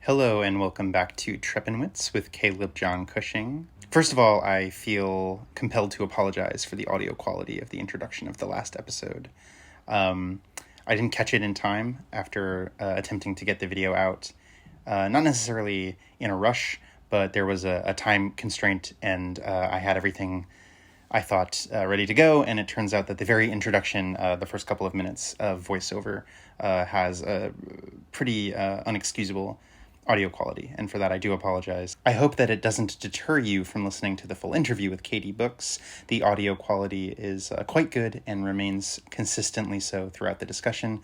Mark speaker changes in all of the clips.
Speaker 1: Hello and welcome back to Treppenwitz with Caleb John Cushing. First of all, I feel compelled to apologize for the audio quality of the introduction of the last episode. I didn't catch it in time after attempting to get the video out. Not necessarily in a rush, but there was a time constraint and I had everything I thought ready to go, and it turns out that the very introduction, the first couple of minutes of voiceover, has a pretty unexcusable audio quality, and for that I do apologize. I hope that it doesn't deter you from listening to the full interview with Katie Books. The audio quality is quite good and remains consistently so throughout the discussion.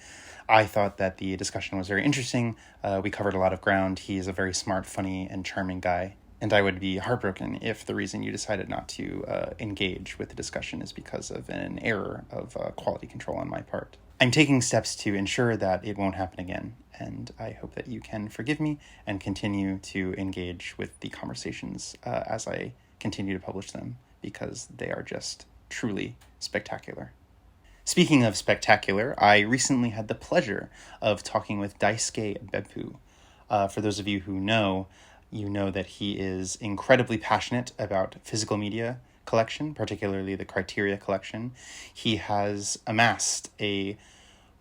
Speaker 1: I thought that the discussion was very interesting. We covered a lot of ground. He is a very smart, funny, and charming guy. And I would be heartbroken if the reason you decided not to engage with the discussion is because of an error of quality control on my part. I'm taking steps to ensure that it won't happen again, and I hope that you can forgive me and continue to engage with the conversations as I continue to publish them, because they are just truly spectacular. Speaking of spectacular, I recently had the pleasure of talking with Daisuke Beppu. For those of you who know, you know that he is incredibly passionate about physical media collection, particularly the Criterion collection. He has amassed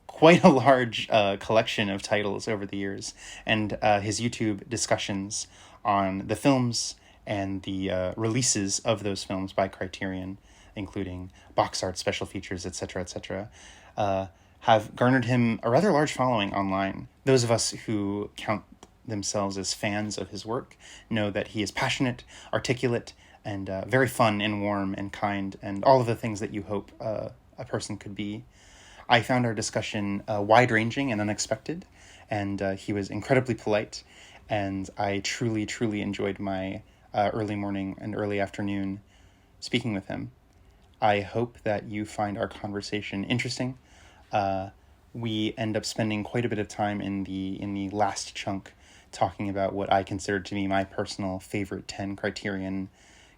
Speaker 1: quite a large collection of titles over the years, and his YouTube discussions on the films and the releases of those films by Criterion, including box art, special features, etc., have garnered him a rather large following online. Those of us who count themselves as fans of his work know that he is passionate, articulate, and very fun and warm and kind, and all of the things that you hope a person could be. I found our discussion wide-ranging and unexpected, and he was incredibly polite, and I truly, truly enjoyed my early morning and early afternoon speaking with him. I hope that you find our conversation interesting. We end up spending quite a bit of time in the last chunk talking about what I consider to be my personal favorite 10 Criterion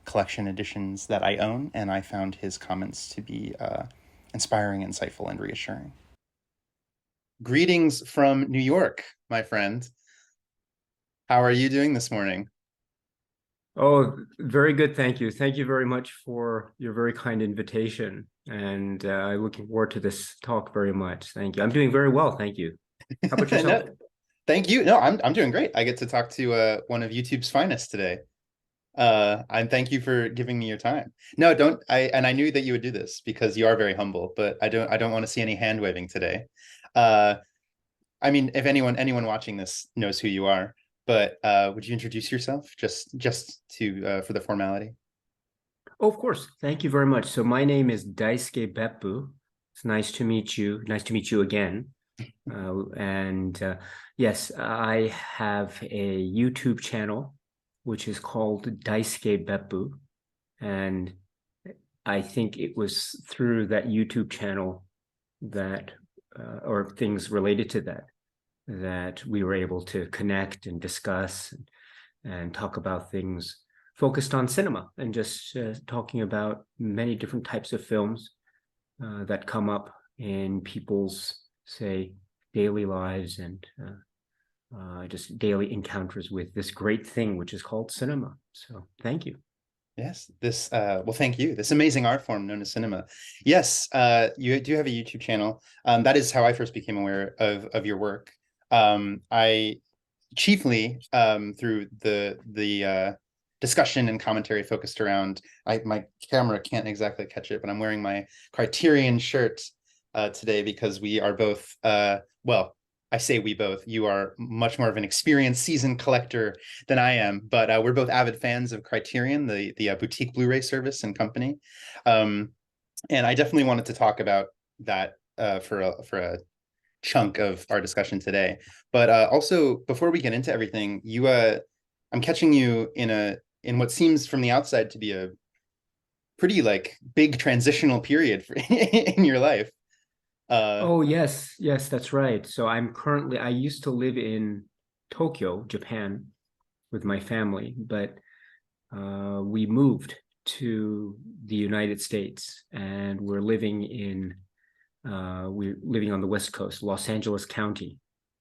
Speaker 1: collection editions that I own, and I found his comments to be inspiring, insightful, and reassuring. Greetings from New York, my friend. How are you doing this morning?
Speaker 2: Oh, very good. Thank you. Thank you very much for your very kind invitation. And I'm looking forward to this talk very much. Thank you. I'm doing very well. Thank you. How about yourself?
Speaker 1: No, thank you. No, I'm doing great. I get to talk to one of YouTube's finest today. And thank you for giving me your time. No, don't I knew that you would do this because you are very humble, but I don't want to see any hand waving today. Uh, I mean, if anyone watching this knows who you are, but would you introduce yourself just to for the formality?
Speaker 2: Oh, of course. Thank you very much. So my name is Daisuke Beppu. It's nice to meet you. Nice to meet you again. And yes, I have a YouTube channel, which is called Daisuke Beppu. And I think it was through that YouTube channel that, or things related to that we were able to connect and discuss and talk about things focused on cinema and just talking about many different types of films that come up in people's, say, daily lives and just daily encounters with this great thing, which is called cinema. So thank you.
Speaker 1: Yes, well, thank you. This amazing art form known as cinema. Yes, you do have a YouTube channel. That is how I first became aware of your work. I chiefly through the discussion and commentary focused around. My camera can't exactly catch it, but I'm wearing my Criterion shirt today because we are both well, I say we both. You are much more of an experienced, seasoned collector than I am, but we're both avid fans of Criterion, the boutique Blu-ray service and company. And I definitely wanted to talk about that for a chunk of our discussion today. But also, before we get into everything, I'm catching you in what seems from the outside to be a pretty like big transitional period in your life.
Speaker 2: Oh, yes, yes, that's right. So I used to live in Tokyo, Japan, with my family, but we moved to the United States and we're living on the West Coast, Los Angeles County.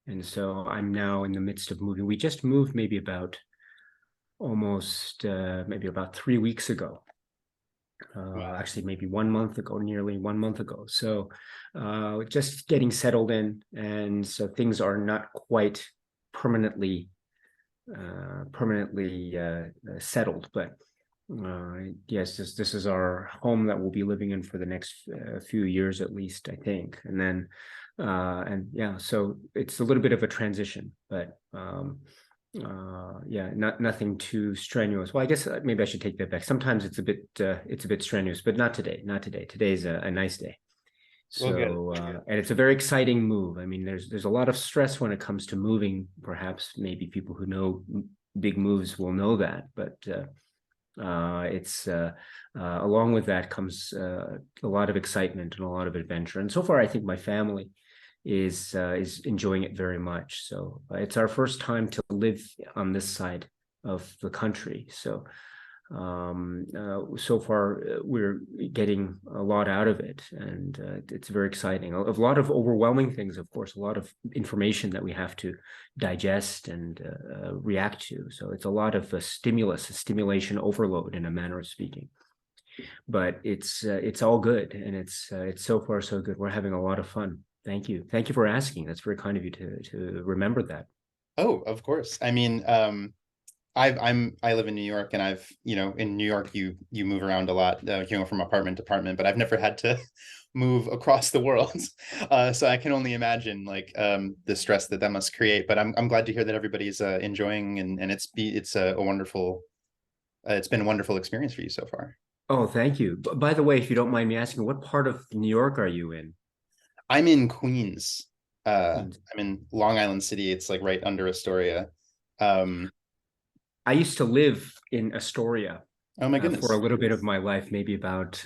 Speaker 2: And so I'm now in the midst of moving. We just moved maybe about almost maybe about 3 weeks ago.
Speaker 1: Wow.
Speaker 2: Actually, maybe 1 month ago, nearly 1 month ago. So just getting settled in. And so things are not quite permanently settled, but yes, this is our home that we'll be living in for the next few years at least, I think. And then and yeah, so it's a little bit of a transition, but yeah, nothing too strenuous. Well, I guess maybe I should take that back. Sometimes it's a bit strenuous, but not today. Not today. Today's a nice day.
Speaker 1: Well, good.
Speaker 2: So and it's a very exciting move. I mean, there's a lot of stress when it comes to moving. Perhaps maybe people who know big moves will know that, but it's along with that comes a lot of excitement and a lot of adventure. And so far, I think my family is enjoying it very much. So it's our first time to live on this side of the country. So so far we're getting a lot out of it, and it's very exciting. A lot of overwhelming things, of course, a lot of information that we have to digest and react to. So it's a lot of a stimulation overload, in a manner of speaking. But it's all good, and it's so far so good. We're having a lot of fun. Thank you for asking. That's very kind of you to remember that.
Speaker 1: Oh, of course. I mean, I live in New York, and I've, in New York you move around a lot, from apartment to apartment, but I've never had to move across the world. So I can only imagine like the stress that must create. But I'm glad to hear that everybody's enjoying, and it's a wonderful it's been a wonderful experience for you so far.
Speaker 2: Oh, thank you. By the way, if you don't mind me asking, what part of New York are you in?
Speaker 1: I'm in Queens.
Speaker 2: Queens.
Speaker 1: I'm in Long Island City. It's like right under Astoria. Um,
Speaker 2: I used to live in Astoria
Speaker 1: oh my
Speaker 2: for a
Speaker 1: goodness.
Speaker 2: little bit of my life, maybe about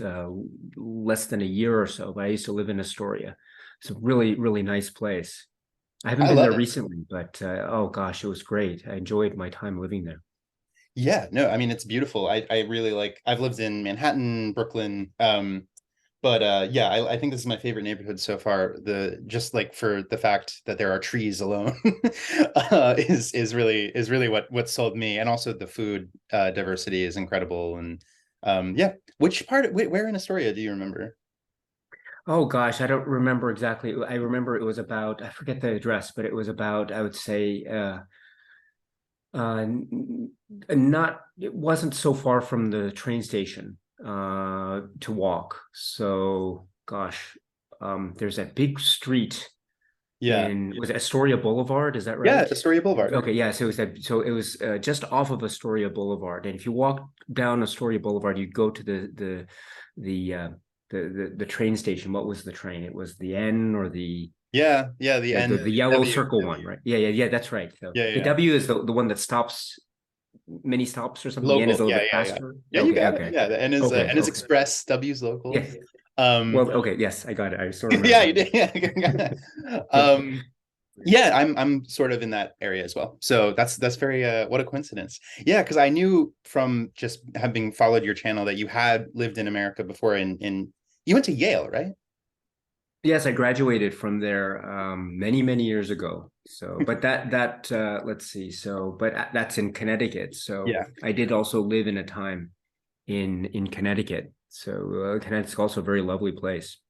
Speaker 2: less than a year or so, but I used to live in Astoria. It's a really, really nice place. I haven't
Speaker 1: I
Speaker 2: been
Speaker 1: love
Speaker 2: there
Speaker 1: it.
Speaker 2: recently, but oh gosh, it was great. I enjoyed my time living there.
Speaker 1: Yeah, no, I mean it's beautiful. I really like, I've lived in Manhattan, Brooklyn, but yeah, I think this is my favorite neighborhood so far. The just like for the fact that there are trees alone is really what sold me, and also the food diversity is incredible. And yeah, which part where in Astoria do you remember?
Speaker 2: Oh gosh, I don't remember exactly. I remember it was about, I forget the address, but it was about, I would say, not, it wasn't so far from the train station to walk. So gosh, there's that big street
Speaker 1: Yeah.
Speaker 2: in, was it Astoria Boulevard? Is that
Speaker 1: Yeah,
Speaker 2: right?
Speaker 1: Astoria Boulevard.
Speaker 2: Okay, yeah. So it was just off of Astoria Boulevard, and if you walk down Astoria Boulevard, you go to the the train station. What was the train? It was the N or
Speaker 1: Yeah, yeah, the N
Speaker 2: the yellow
Speaker 1: W.
Speaker 2: circle one, right? Yeah. That's right. So
Speaker 1: Yeah,
Speaker 2: the
Speaker 1: yeah.
Speaker 2: W is the one that stops many stops or something. The N is
Speaker 1: Local.
Speaker 2: a little
Speaker 1: Yeah,
Speaker 2: bit
Speaker 1: yeah, yeah.
Speaker 2: faster.
Speaker 1: Yeah, you
Speaker 2: Okay,
Speaker 1: got it.
Speaker 2: okay,
Speaker 1: Yeah, the N is
Speaker 2: okay.
Speaker 1: Express, W's local.
Speaker 2: Yes.
Speaker 1: Um
Speaker 2: Well, okay. Yes, I got it. I still
Speaker 1: yeah,
Speaker 2: remember.
Speaker 1: you did. Yeah. Yeah, I'm sort of in that area as well. So that's very what a coincidence. Yeah, because I knew from just having followed your channel that you had lived in America before, in you went to Yale, right?
Speaker 2: Yes, I graduated from there many years ago. So, but let's see. So, but that's in Connecticut. So,
Speaker 1: Yeah.
Speaker 2: I did also live in a time in Connecticut. So, Connecticut's also a very lovely place.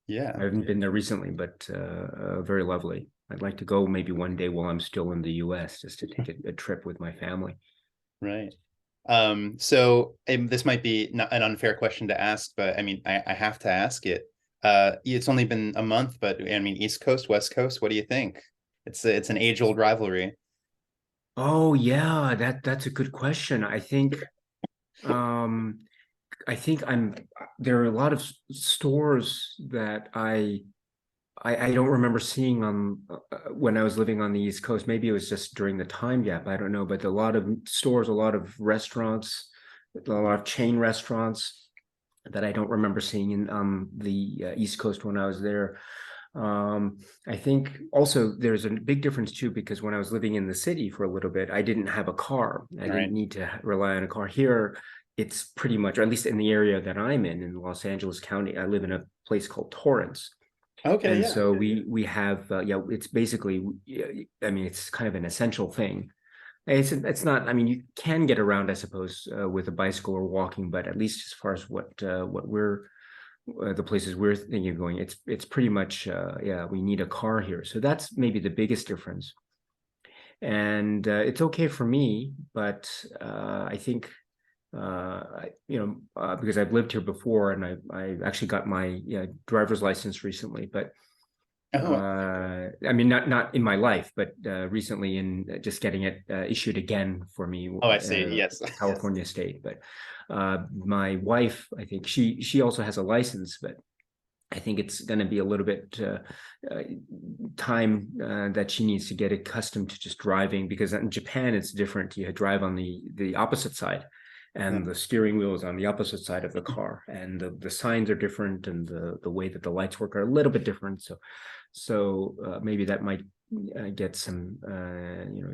Speaker 2: I
Speaker 1: Yeah.
Speaker 2: haven't been there recently, but very lovely. I'd like to go maybe one day while I'm still in the U.S. just to take a trip with my family.
Speaker 1: Right. So this might be not an unfair question to ask, but I mean, I have to ask it. It's only been a month, but I mean, East Coast, West Coast, what do you think? It's an age-old rivalry.
Speaker 2: Oh yeah, that's a good question. Um, I think I'm there are a lot of stores that I don't remember seeing on when I was living on the East Coast. Maybe it was just during the time gap. I don't know, but a lot of stores, a lot of restaurants, a lot of chain restaurants that I don't remember seeing in the East Coast when I was there. I think also there's a big difference too, because when I was living in the city for a little bit, I didn't have a car. I
Speaker 1: All
Speaker 2: didn't
Speaker 1: right.
Speaker 2: need to rely on a car. Here, it's pretty much, or at least in the area that I'm in Los Angeles County, I live in a place called Torrance.
Speaker 1: Okay,
Speaker 2: And
Speaker 1: yeah.
Speaker 2: so we have yeah, it's basically, I mean, it's kind of an essential thing. It's not, I mean, you can get around, I suppose, with a bicycle or walking, but at least as far as what we're the places we're thinking of going, it's pretty much yeah, we need a car here. So that's maybe the biggest difference. And it's okay for me, but I think because I've lived here before, and I actually got my driver's license recently, but
Speaker 1: Oh,
Speaker 2: I mean, not in my life, but recently in just getting it issued again for me,
Speaker 1: oh, I see. Yes.
Speaker 2: California state. But my wife, I think she also has a license, but I think it's going to be a little bit uh, time that she needs to get accustomed to just driving, because in Japan it's different. You drive on the opposite side,
Speaker 1: Yeah.
Speaker 2: and the steering wheel is on the opposite side of the car, and the signs are different, and the way that the lights work are a little bit different. So maybe that might get some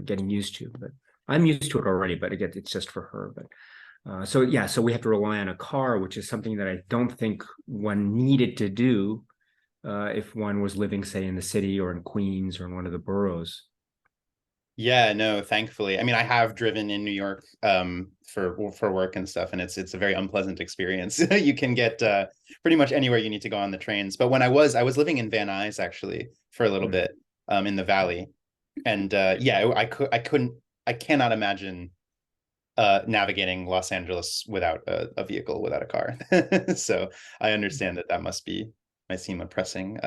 Speaker 2: getting used to. But I'm used to it already. But again, it's just for her. But so yeah, so we have to rely on a car, which is something that I don't think one needed to do if one was living, say, in the city or in Queens or in one of the boroughs.
Speaker 1: Yeah, no, thankfully. I mean, I have driven in New York for work and stuff, and it's a very unpleasant experience. You can get pretty much anywhere you need to go on the trains. But when I was living in Van Nuys actually for a little
Speaker 2: Mm.
Speaker 1: bit in the valley. And yeah, I cannot imagine navigating Los Angeles without a vehicle, without a car. So I understand that might seem oppressing.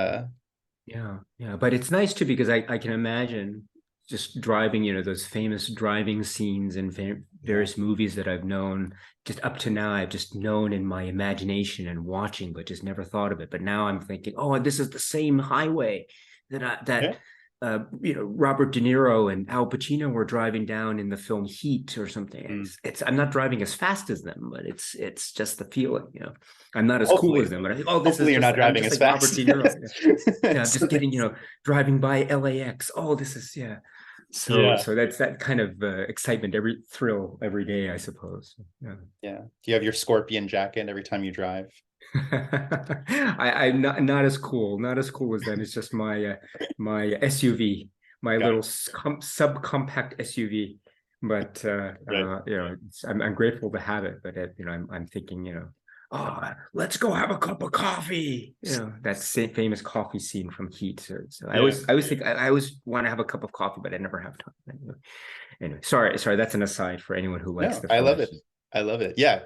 Speaker 2: Yeah, yeah, but it's nice too, because I can imagine just driving, those famous driving scenes in
Speaker 1: Yeah.
Speaker 2: various movies that I've known. Just up to now, I've just known in my imagination and watching, but just never thought of it. But now I'm thinking, oh, this is the same highway that
Speaker 1: Yeah.
Speaker 2: Robert De Niro and Al Pacino were driving down in the film Heat or something.
Speaker 1: Mm.
Speaker 2: It's I'm not driving as fast as them, but it's just the feeling. I'm not as cool as
Speaker 1: Hopefully,
Speaker 2: them, but I think, oh, this is
Speaker 1: hopefully you're
Speaker 2: just
Speaker 1: not
Speaker 2: I'm
Speaker 1: driving
Speaker 2: just
Speaker 1: as
Speaker 2: like Robert
Speaker 1: fast.
Speaker 2: De Niro. Yeah, I'm
Speaker 1: So
Speaker 2: just getting,
Speaker 1: that's,
Speaker 2: driving by LAX. Oh, this is, yeah. So
Speaker 1: yeah.
Speaker 2: so that's that kind of excitement, every thrill every day, I suppose. Yeah.
Speaker 1: Yeah. Do you have your scorpion jacket every time you drive?
Speaker 2: I'm not as cool, not as cool as them. It's just my SUV, my
Speaker 1: Got
Speaker 2: little
Speaker 1: it.
Speaker 2: subcompact SUV. But
Speaker 1: Right.
Speaker 2: I'm grateful to have it. But I'm thinking, oh, let's go have a cup of coffee. That famous coffee scene from Heat. So
Speaker 1: Yeah.
Speaker 2: I always think I always want to have a cup of coffee, but I never have time. Anyway, sorry. That's an aside for anyone who likes
Speaker 1: No,
Speaker 2: the
Speaker 1: I love
Speaker 2: film.
Speaker 1: it. I love it. Yeah.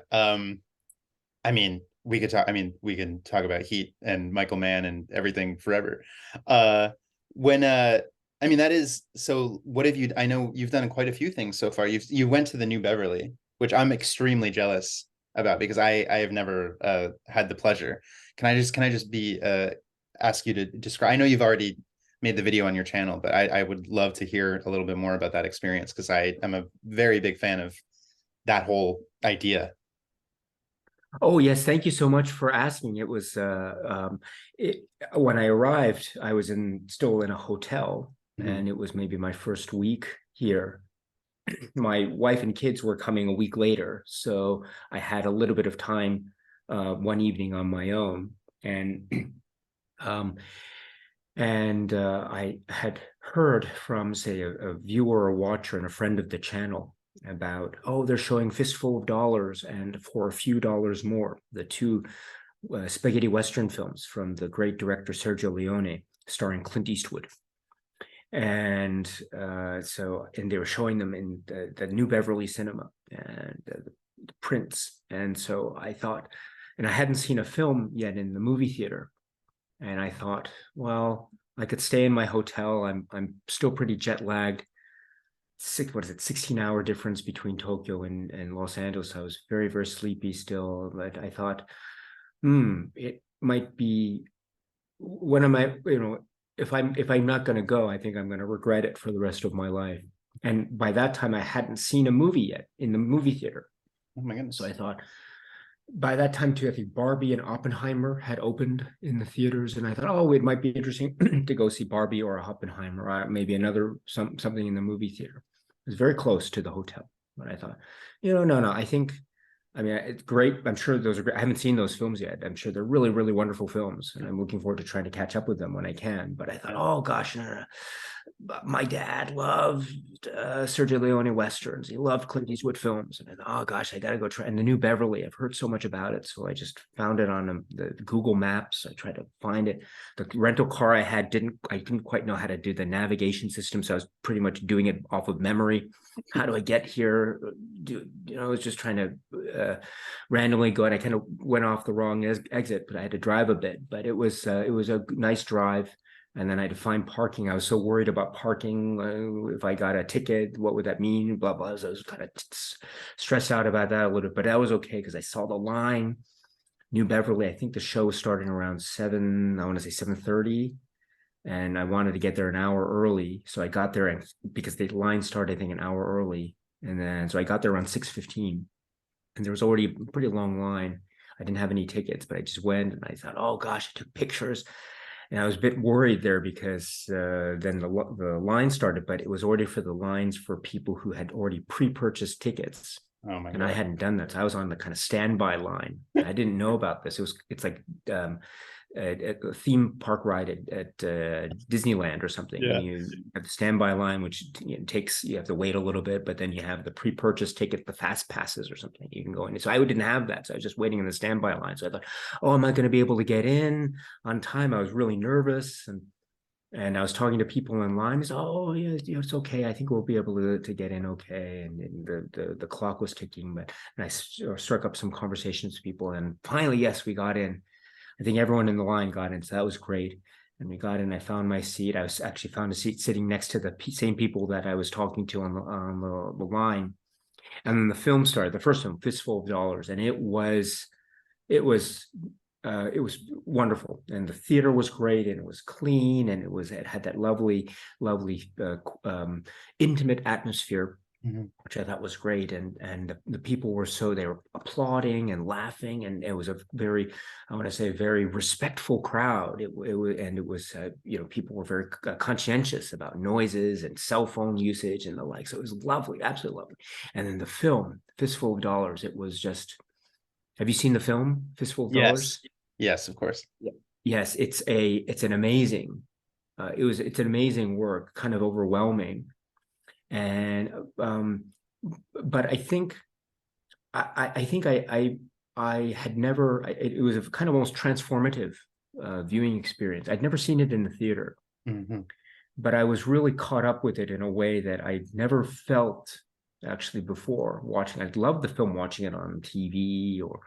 Speaker 1: I mean, we can talk about Heat and Michael Mann and everything forever. Uh when I mean that is so what have you I know you've done quite a few things so far. You went to the New Beverly, which I'm extremely jealous about because I have never had the pleasure. Can I just be ask you to describe I know you've already made the video on your channel, but I would love to hear a little bit more about that experience because I am a very big fan of that whole idea.
Speaker 2: Oh yes, thank you so much for asking. It was when I arrived, I was still in a hotel,
Speaker 1: Mhm.
Speaker 2: and it was maybe my first week here. My wife and kids were coming a week later, so I had a little bit of time one evening on my own, and um, I had heard from, say, a viewer, a watcher, and a friend of the channel about, oh, they're showing Fistful of Dollars and For a Few Dollars More, the two spaghetti Western films from the great director Sergio Leone, starring Clint Eastwood. And and they were showing them in the New Beverly Cinema and the prints. And so I thought, and I hadn't seen a film yet in the movie theater. And I thought, well, I could stay in my hotel. I'm still pretty jet lagged. What is it, 16-hour difference between Tokyo and Los Angeles. I was very, very sleepy still. But I thought, it might be, when am I, if I'm not gonna go, I think I'm gonna regret it for the rest of my life. And by that time I hadn't seen a movie yet in the movie theater.
Speaker 1: Oh my
Speaker 2: So I
Speaker 1: goodness.
Speaker 2: thought, by that time too, I think Barbie and Oppenheimer had opened in the theaters, and I thought, oh, it might be interesting to go see Barbie or Oppenheimer, or maybe another something in the movie theater. It was very close to the hotel, but I thought, no, I think I mean, it's great. I'm sure those are great. I haven't seen those films yet. I'm sure they're really, really wonderful films, and I'm looking forward to trying to catch up with them when I can. But I thought, oh gosh, no, no, no. My dad loved Sergio Leone westerns. He loved Clint Eastwood films, and I thought, oh gosh, I got to go try. And the New Beverly, I've heard so much about it, so I just found it on the Google Maps. I tried to find it. The rental car I didn't quite know how to do the navigation system, so I was pretty much doing it off of memory. How do I get here? I was just trying to randomly go, and I kind of went off the wrong exit, but I had to drive a bit. But it was a nice drive. And then I had to find parking. I was so worried about parking. If I got a ticket, what would that mean? Blah, blah. So I was kind of stressed out about that a little bit, but that was okay because I saw the line. New Beverly, I think the show was starting around 7, I want to say 7:30. And I wanted to get there an hour early. So I got there because the line started, I think, an hour early. And then, so I got there around 6:15. And there was already a pretty long line. I didn't have any tickets, but I just went and I thought, oh gosh, I took pictures. And I was a bit worried there because then the line started, but it was already for the lines for people who had already pre-purchased tickets.
Speaker 1: Oh my
Speaker 2: And I
Speaker 1: God.
Speaker 2: hadn't done that. So I was on the kind of standby line. I didn't know about this. It's like a theme park ride at Disneyland or something.
Speaker 1: Yeah.
Speaker 2: And you have the standby line, which you have to wait a little bit, but then you have the pre-purchase ticket, the fast passes or something you can go in. So I didn't have that. So I was just waiting in the standby line. So I thought, oh, am I going to be able to get in on time? I was really nervous. And I was talking to people in line. He said, "Oh, yeah, it's okay. I think we'll be able to get in okay." And the clock was ticking, but and I struck up some conversations with people. And finally, yes, we got in. I think everyone in the line got in, so that was great. And we got in. I found my seat. I was actually found a seat sitting next to the same people that I was talking to on the line. And then the film started. The first film, Fistful of Dollars, and it was wonderful, and the theater was great, and it was clean, and it had that lovely, lovely, intimate atmosphere,
Speaker 1: Mhm.
Speaker 2: which I thought was great. And the people were they were applauding and laughing, and it was a very, I want to say, very respectful crowd. It was people were very conscientious about noises and cell phone usage and the like. So it was lovely, absolutely lovely. And then the film, Fistful of Dollars, it was just. Have you seen the film Fistful of
Speaker 1: Yes.
Speaker 2: Dollars?
Speaker 1: Yes, of course.
Speaker 2: Yes, it's an amazing it's an amazing work, kind of overwhelming. And but I think I think I had never it was a kind of almost transformative viewing experience. I'd never seen it in the theater,
Speaker 1: Hmm.
Speaker 2: but I was really caught up with it in a way that I never felt actually before watching. I loved the film watching it on TV or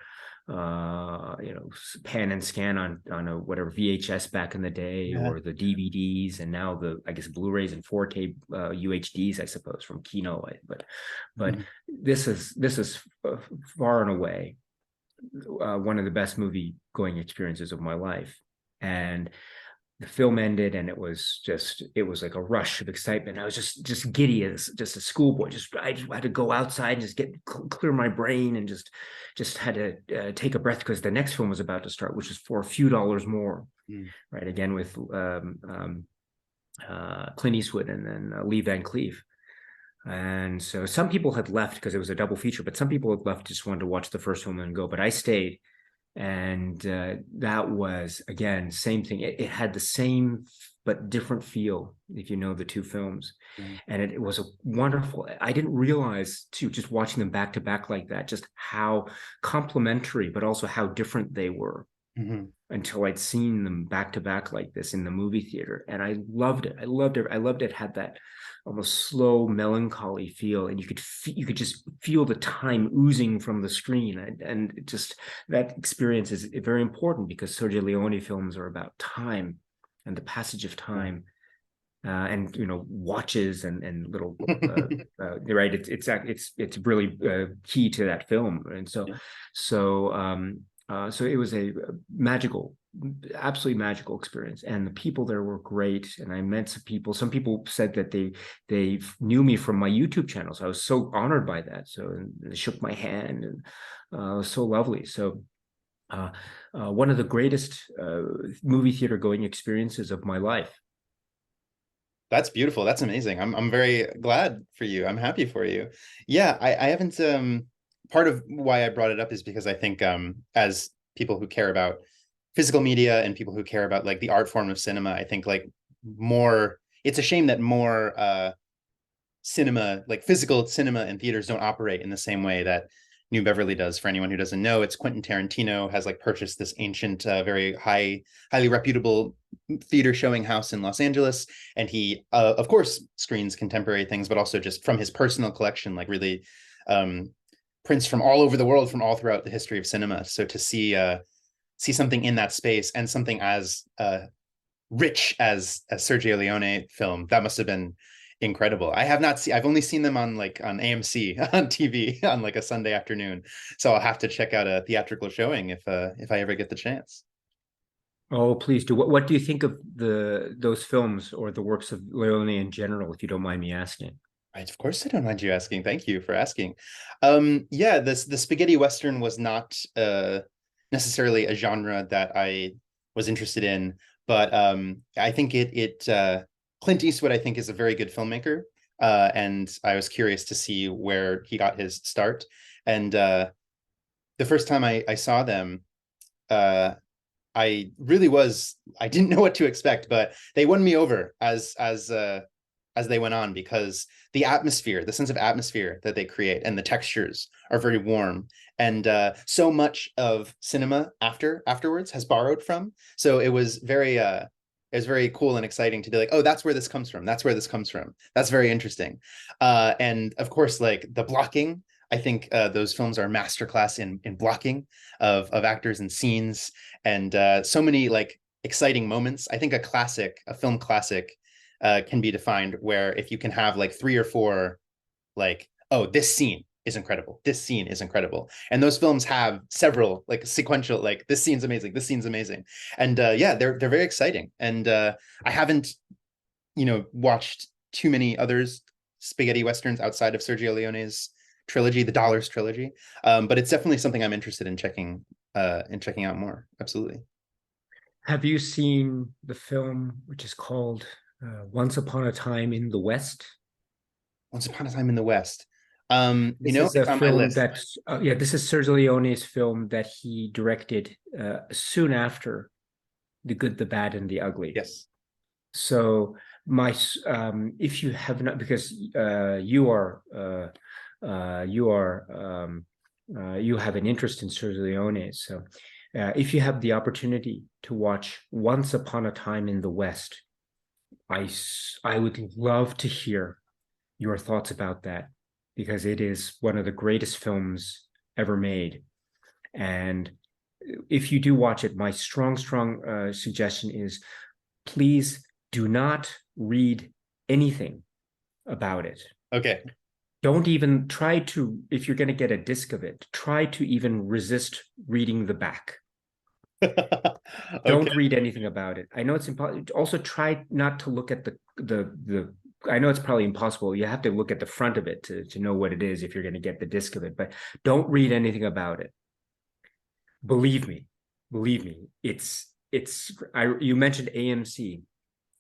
Speaker 2: pan and scan on a whatever VHS back in the day,
Speaker 1: Yeah.
Speaker 2: or the DVDs, and now the I guess Blu-rays and 4K UHDs, I suppose, from Kino. But
Speaker 1: Mhm.
Speaker 2: this is far and away one of the best movie going experiences of my life. And the film ended, and it was like a rush of excitement. I was just giddy as just a schoolboy. I just had to go outside and just clear my brain, and just had to take a breath because the next film was about to start, which is for a few dollars more,
Speaker 1: Mm.
Speaker 2: right? Again with Clint Eastwood and then Lee Van Cleef. And so some people had left because it was a double feature, but some people had left just wanted to watch the first film and go. But I stayed, and that was again same thing. It had the same but different feel if you know the two films.
Speaker 1: Mm.
Speaker 2: And it was a wonderful. I didn't realize too, just watching them back to back like that, just how complementary but also how different they were,
Speaker 1: Mhm.
Speaker 2: until I'd seen them back to back like this in the movie theater. And I loved it. I loved it. I loved it. Had that almost slow melancholy feel, and you could just feel the time oozing from the screen. And it just, that experience is very important because Sergio Leone films are about time and the passage of
Speaker 1: Yeah.
Speaker 2: time. And watches and little right, it's really key to that film. And so
Speaker 1: Yeah.
Speaker 2: so it was a magical, absolutely magical experience, and the people there were great. And I met some people said that they knew me from my YouTube channel, so I was so honored by that. So, and they shook my hand, and it was so lovely. So one of the greatest movie theater going experiences of my life.
Speaker 1: That's beautiful. That's amazing. I'm very glad for you. I'm happy for you. Yeah, I haven't part of why I brought it up is because I think as people who care about physical media and people who care about like the art form of cinema, I think like more it's a shame that more cinema, like physical cinema and theaters don't operate in the same way that New Beverly does. For anyone who doesn't know, it's Quentin Tarantino has like purchased this ancient, very highly reputable theater showing house in Los Angeles, and he, of course, screens contemporary things, but also just from his personal collection, like really prints from all over the world, from all throughout the history of cinema. So to see something in that space and something as rich as a Sergio Leone film, that must have been incredible. I have not seen, I've only seen them on like on AMC on TV on like a Sunday afternoon. So I'll have to check out a theatrical showing if I ever get the chance.
Speaker 2: Oh, please do. What do you think of those films or the works of Leone in general, if you don't mind me asking?
Speaker 1: Right, of course I don't mind you asking. Thank you for asking. Yeah, the spaghetti western was not necessarily a genre that I was interested in, but I think Clint Eastwood, I think, is a very good filmmaker, and I was curious to see where he got his start. And the first time I saw them, uh, I didn't know what to expect, but they won me over as they went on, because the atmosphere, the sense of atmosphere that they create and the textures are very warm. And so much of cinema afterwards has borrowed from. So it was very cool and exciting to be like, oh, that's where this comes from. That's where this comes from. That's very interesting. And of course, like the blocking, I think those films are masterclass in blocking of actors and scenes, and so many like exciting moments. I think a film classic, can be defined where if you can have like three or four, like, oh, this scene is incredible, this scene is incredible, and those films have several like sequential, like this scene's amazing, this scene's amazing, and yeah, they're very exciting. And I haven't watched too many others spaghetti westerns outside of Sergio Leone's trilogy, the Dollars trilogy, but it's definitely something I'm interested in checking out more. Absolutely.
Speaker 2: Have you seen the film which is called Once Upon a Time in the West?
Speaker 1: Once Upon a Time in the West.
Speaker 2: This is a
Speaker 1: It's on my
Speaker 2: film
Speaker 1: list.
Speaker 2: that, yeah, this is Sergio Leone's film that he directed soon after The Good, the Bad, and the Ugly.
Speaker 1: Yes.
Speaker 2: So if you have not, because you have an interest in Sergio Leone, so if you have the opportunity to watch Once Upon a Time in the West, I would love to hear your thoughts about that, because it is one of the greatest films ever made. And if you do watch it, my strong suggestion is, please do not read anything about it.
Speaker 1: Okay.
Speaker 2: Don't even try to, if you're going to get a disc of it, try to even resist reading the back. Don't
Speaker 1: Okay.
Speaker 2: read anything about it. I know it's impossible. Also, try not to look at the. I know it's probably impossible. You have to look at the front of it to know what it is if you're going to get the disc of it. But don't read anything about it. Believe me, it's. You mentioned AMC,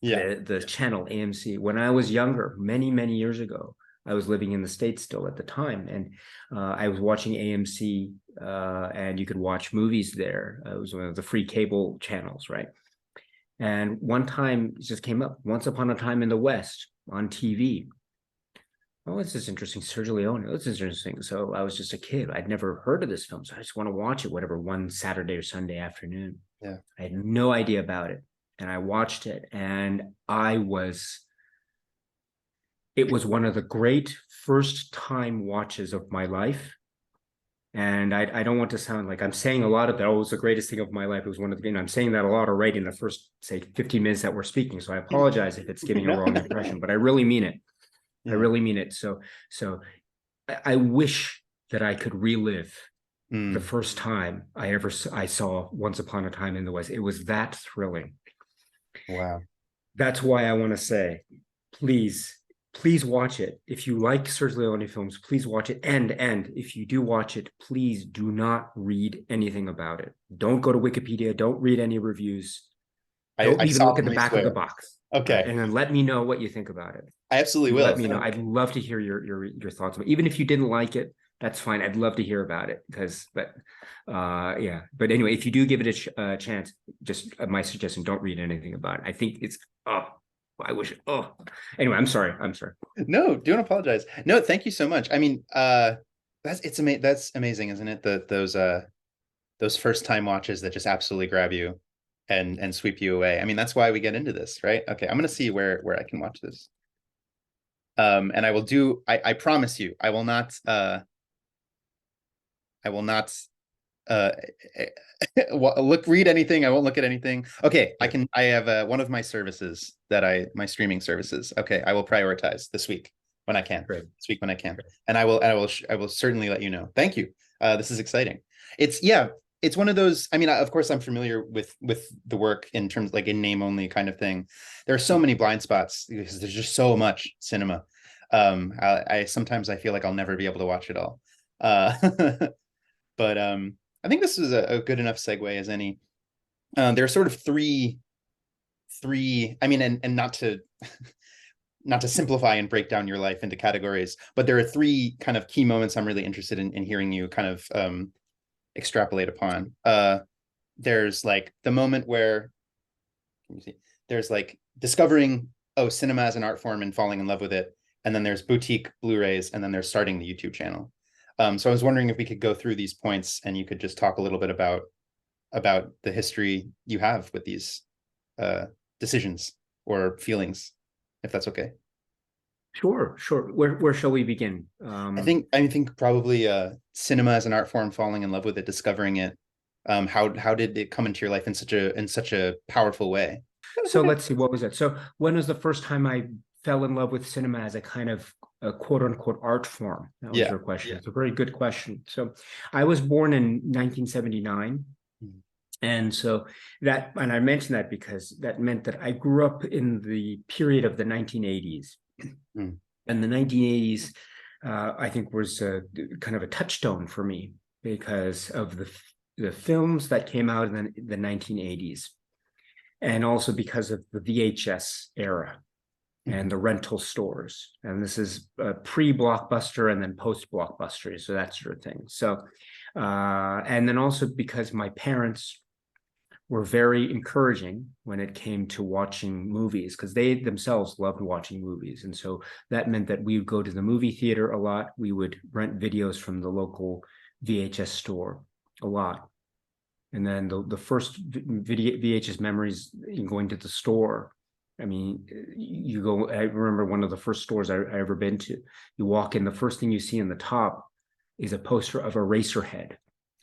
Speaker 1: Yeah.
Speaker 2: the channel AMC. When I was younger, many years ago, I was living in the States still at the time, and I was watching AMC, and you could watch movies there. It was one of the free cable channels, right? And one time it just came up, Once Upon a Time in the West on TV. Oh, this is interesting. Sergio Leone. This is interesting. So I was just a kid. I'd never heard of this film. So I just want to watch it, whatever, one Saturday or Sunday afternoon.
Speaker 1: Yeah.
Speaker 2: I had no idea about it. And I watched it, and it was one of the great first time watches of my life. And I don't want to sound like I'm saying a lot of that. Oh, it was the greatest thing of my life. It was one of the, I'm saying that a lot already in the first, say, 15 minutes that we're speaking. So I apologize if it's giving a wrong impression, but I really mean it.
Speaker 1: Yeah.
Speaker 2: I really mean it. So I wish that I could relive the first time I saw Once Upon a Time in the West. It was that thrilling.
Speaker 1: Wow.
Speaker 2: That's why I want to say, please watch it. If you like Sergio Leone films, please watch it. And if you do watch it, please do not read anything about it. Don't go to Wikipedia. Don't read any reviews. Don't even look at the back of the box.
Speaker 1: Okay.
Speaker 2: And then let me know what you think about it.
Speaker 1: I absolutely will.
Speaker 2: Let me know. I'd love to hear your thoughts. Even if you didn't like it, that's fine. I'd love to hear about it yeah. But anyway, if you do give it a chance, just my suggestion: don't read anything about it. I think it's oh, I wish. Oh, anyway, I'm sorry. I'm sorry.
Speaker 1: No, don't apologize. No, thank you so much. I mean, that's amazing, isn't it? Those first time watches that just absolutely grab you and sweep you away. I mean, that's why we get into this, right? Okay, I'm gonna see where I can watch this. And I will do. I promise you, I will not uh read anything. I won't look at anything. Okay, I
Speaker 2: Good.
Speaker 1: can. I have one of my services that my streaming services. Okay, I will prioritize this week when I can.
Speaker 2: Great.
Speaker 1: This week when I can,
Speaker 2: Great.
Speaker 1: and I will certainly let you know. Thank you. This is exciting. It's one of those. I mean, of course, I'm familiar with the work in terms like in name only kind of thing. There are so many blind spots because there's just so much cinema. I sometimes I feel like I'll never be able to watch it all. But I think this is a good enough segue as any. There are sort of three. I mean, and not to not to simplify and break down your life into categories, but there are three kind of key moments I'm really interested in hearing you kind of extrapolate upon. There's like the moment where let me see, there's like discovering cinema as an art form and falling in love with it, and then there's boutique Blu-rays, and then there's starting the YouTube channel. So I was wondering if we could go through these points and you could just talk a little bit about the history you have with these decisions or feelings, if that's okay.
Speaker 2: Sure, sure. Where shall we begin?
Speaker 1: I think probably cinema as an art form, falling in love with it, discovering it. How did it come into your life in such a powerful way?
Speaker 2: So let's see, what was it? So when was the first time I fell in love with cinema as a kind of a quote unquote art form? That was
Speaker 1: Yeah.
Speaker 2: your question. It's a very good question. So I was born in 1979.
Speaker 1: Mhm.
Speaker 2: And so and I mentioned that because that meant that I grew up in the period of the 1980s.
Speaker 1: Mm.
Speaker 2: And the 1980s, I think, was kind of a touchstone for me because of the films that came out in the 1980s, and also because of the VHS era and the rental stores. And this is pre-Blockbuster and then post-Blockbuster, so that sort of thing. So, and then also because my parents were very encouraging when it came to watching movies, because they themselves loved watching movies. And so that meant that we would go to the movie theater a lot. We would rent videos from the local VHS store a lot. And then the first VHS memories in going to the store. I mean, you go, I remember one of the first stores I ever been to. You walk in, the first thing you see in the top is a poster of Eraserhead.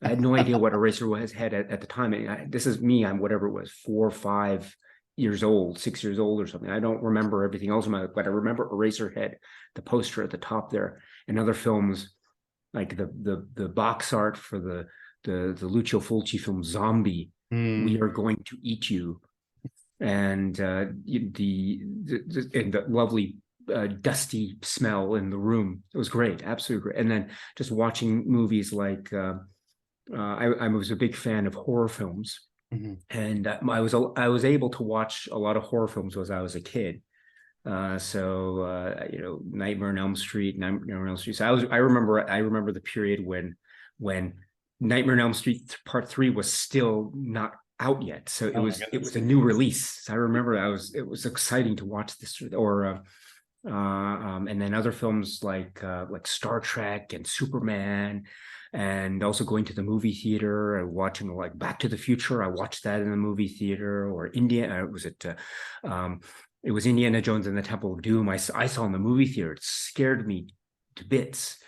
Speaker 2: I had no idea what Eraserhead at the time. This is me, I'm whatever it was, 4 or 5 years old, 6 years old or something. I don't remember everything else in my life, but I remember Eraserhead, the poster at the top there, and other films like the box art for the Lucio Fulci film Zombie, We Are Going to Eat You, and the lovely dusty smell in the room. It was great, absolutely great. And then just watching movies like I was a big fan of horror films,
Speaker 1: Mm-hmm.
Speaker 2: and I was able to watch a lot of horror films as I was a kid. Nightmare on Elm Street. So I remember the period when Nightmare on Elm Street Part 3 was still not out yet. So it was a new release. So I remember it was exciting to watch this, and then other films like Star Trek and Superman, and also going to the movie theater and watching like Back to the Future. I watched that in the movie theater, or it was Indiana Jones and the Temple of Doom. I saw in the movie theater. It scared me to bits.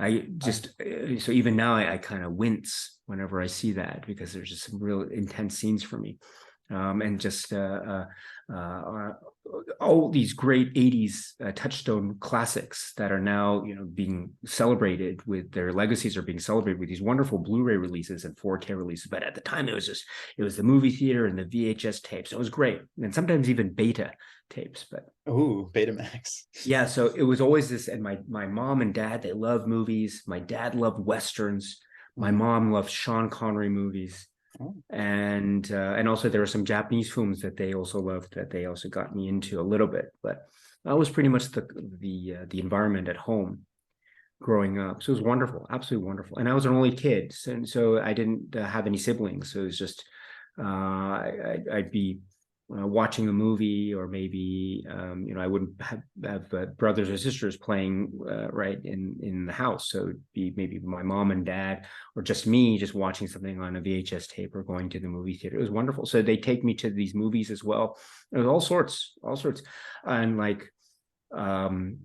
Speaker 2: So even now I kind of wince whenever I see that, because there's just some real intense scenes for me. And just all these great 80s touchstone classics that are now being celebrated, with their legacies are being celebrated with these wonderful Blu-ray releases and 4K releases. But at the time it was the movie theater and the VHS tapes. It was great, and sometimes even beta tapes. But
Speaker 1: Betamax.
Speaker 2: yeah, so it was always this. And my mom and dad, they love movies. My dad loved westerns. My mom loved Sean Connery movies. And also there were some Japanese films that they also loved, that they also got me into a little bit. But that was pretty much the environment at home. growing up. So it was wonderful, absolutely wonderful. And I was an only kid, so I didn't have any siblings. So it was just I'd be watching a movie, or maybe I wouldn't have brothers or sisters playing right in the house. So it'd be maybe my mom and dad, or just me, just watching something on a VHS tape or going to the movie theater. It was wonderful. So they take me to these movies as well. It was all sorts, and like um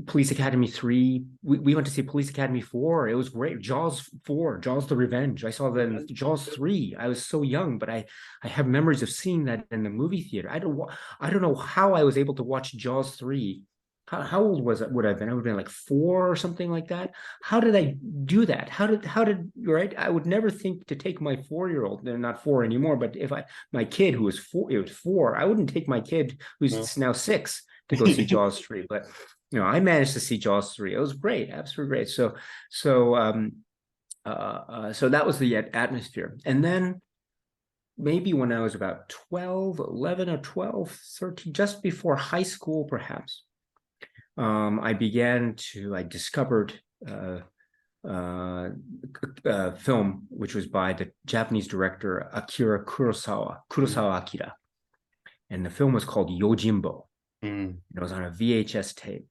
Speaker 2: Police Academy 3. We went to see Police Academy 4. It was great. Jaws 4, Jaws the Revenge. I saw that in Jaws 3. I was so young, but I have memories of seeing that in the movie theater. I don't know how I was able to watch Jaws 3. How old would I have been? I would have been like 4 or something like that. How did I do that? How did right? I would never think to take my 4-year-old, they're not 4 anymore, but if my kid who was 4, it was 4, I wouldn't take my kid
Speaker 1: No.
Speaker 2: who's now 6 to go see Jaws 3. But I managed to see Jaws 3. It was great, absolutely great. So that was the atmosphere. And then maybe when I was about 12, 11 or 12, 13, just before high school, perhaps, I discovered a film which was by the Japanese director Kurosawa Akira. And the film was called Yojimbo.
Speaker 1: Mm.
Speaker 2: It was on a VHS tape,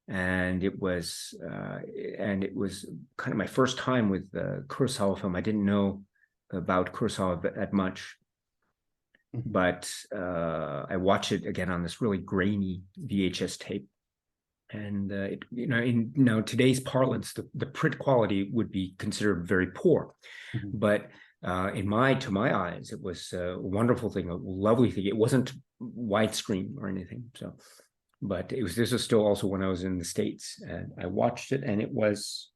Speaker 2: and it was kind of my first time with the Kurosawa film. I didn't know about Kurosawa that much, but I watched it again on this really grainy VHS tape, and in today's parlance, the print quality would be considered very poor, but to my eyes, it was a wonderful thing, a lovely thing. It wasn't widescreen or anything, but this was still also when I was in the States, and I watched it, and it was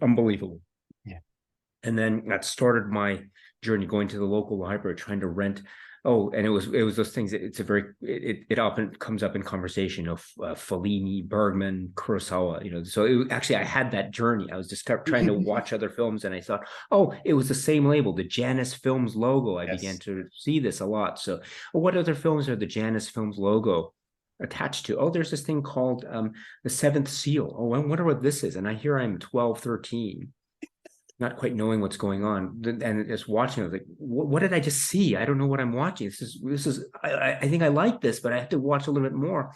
Speaker 2: unbelievable.
Speaker 1: Yeah.
Speaker 2: And then that started my journey going to the local library, trying to rent. Oh, and it was those things. It often comes up in conversation. Fellini, Bergman, Kurosawa. So actually, I had that journey. I was just trying to watch other films, and I thought, oh, it was the same label, the Janus Films logo. I began to see this a lot. So, what other films are the Janus Films logo attached to? Oh, there's this thing called The Seventh Seal. Oh, I wonder what this is. And I'm 12, 13. Not quite knowing what's going on, and just watching. I was like, what did I just see? I don't know what I'm watching. This is. I think I like this, but I have to watch a little bit more.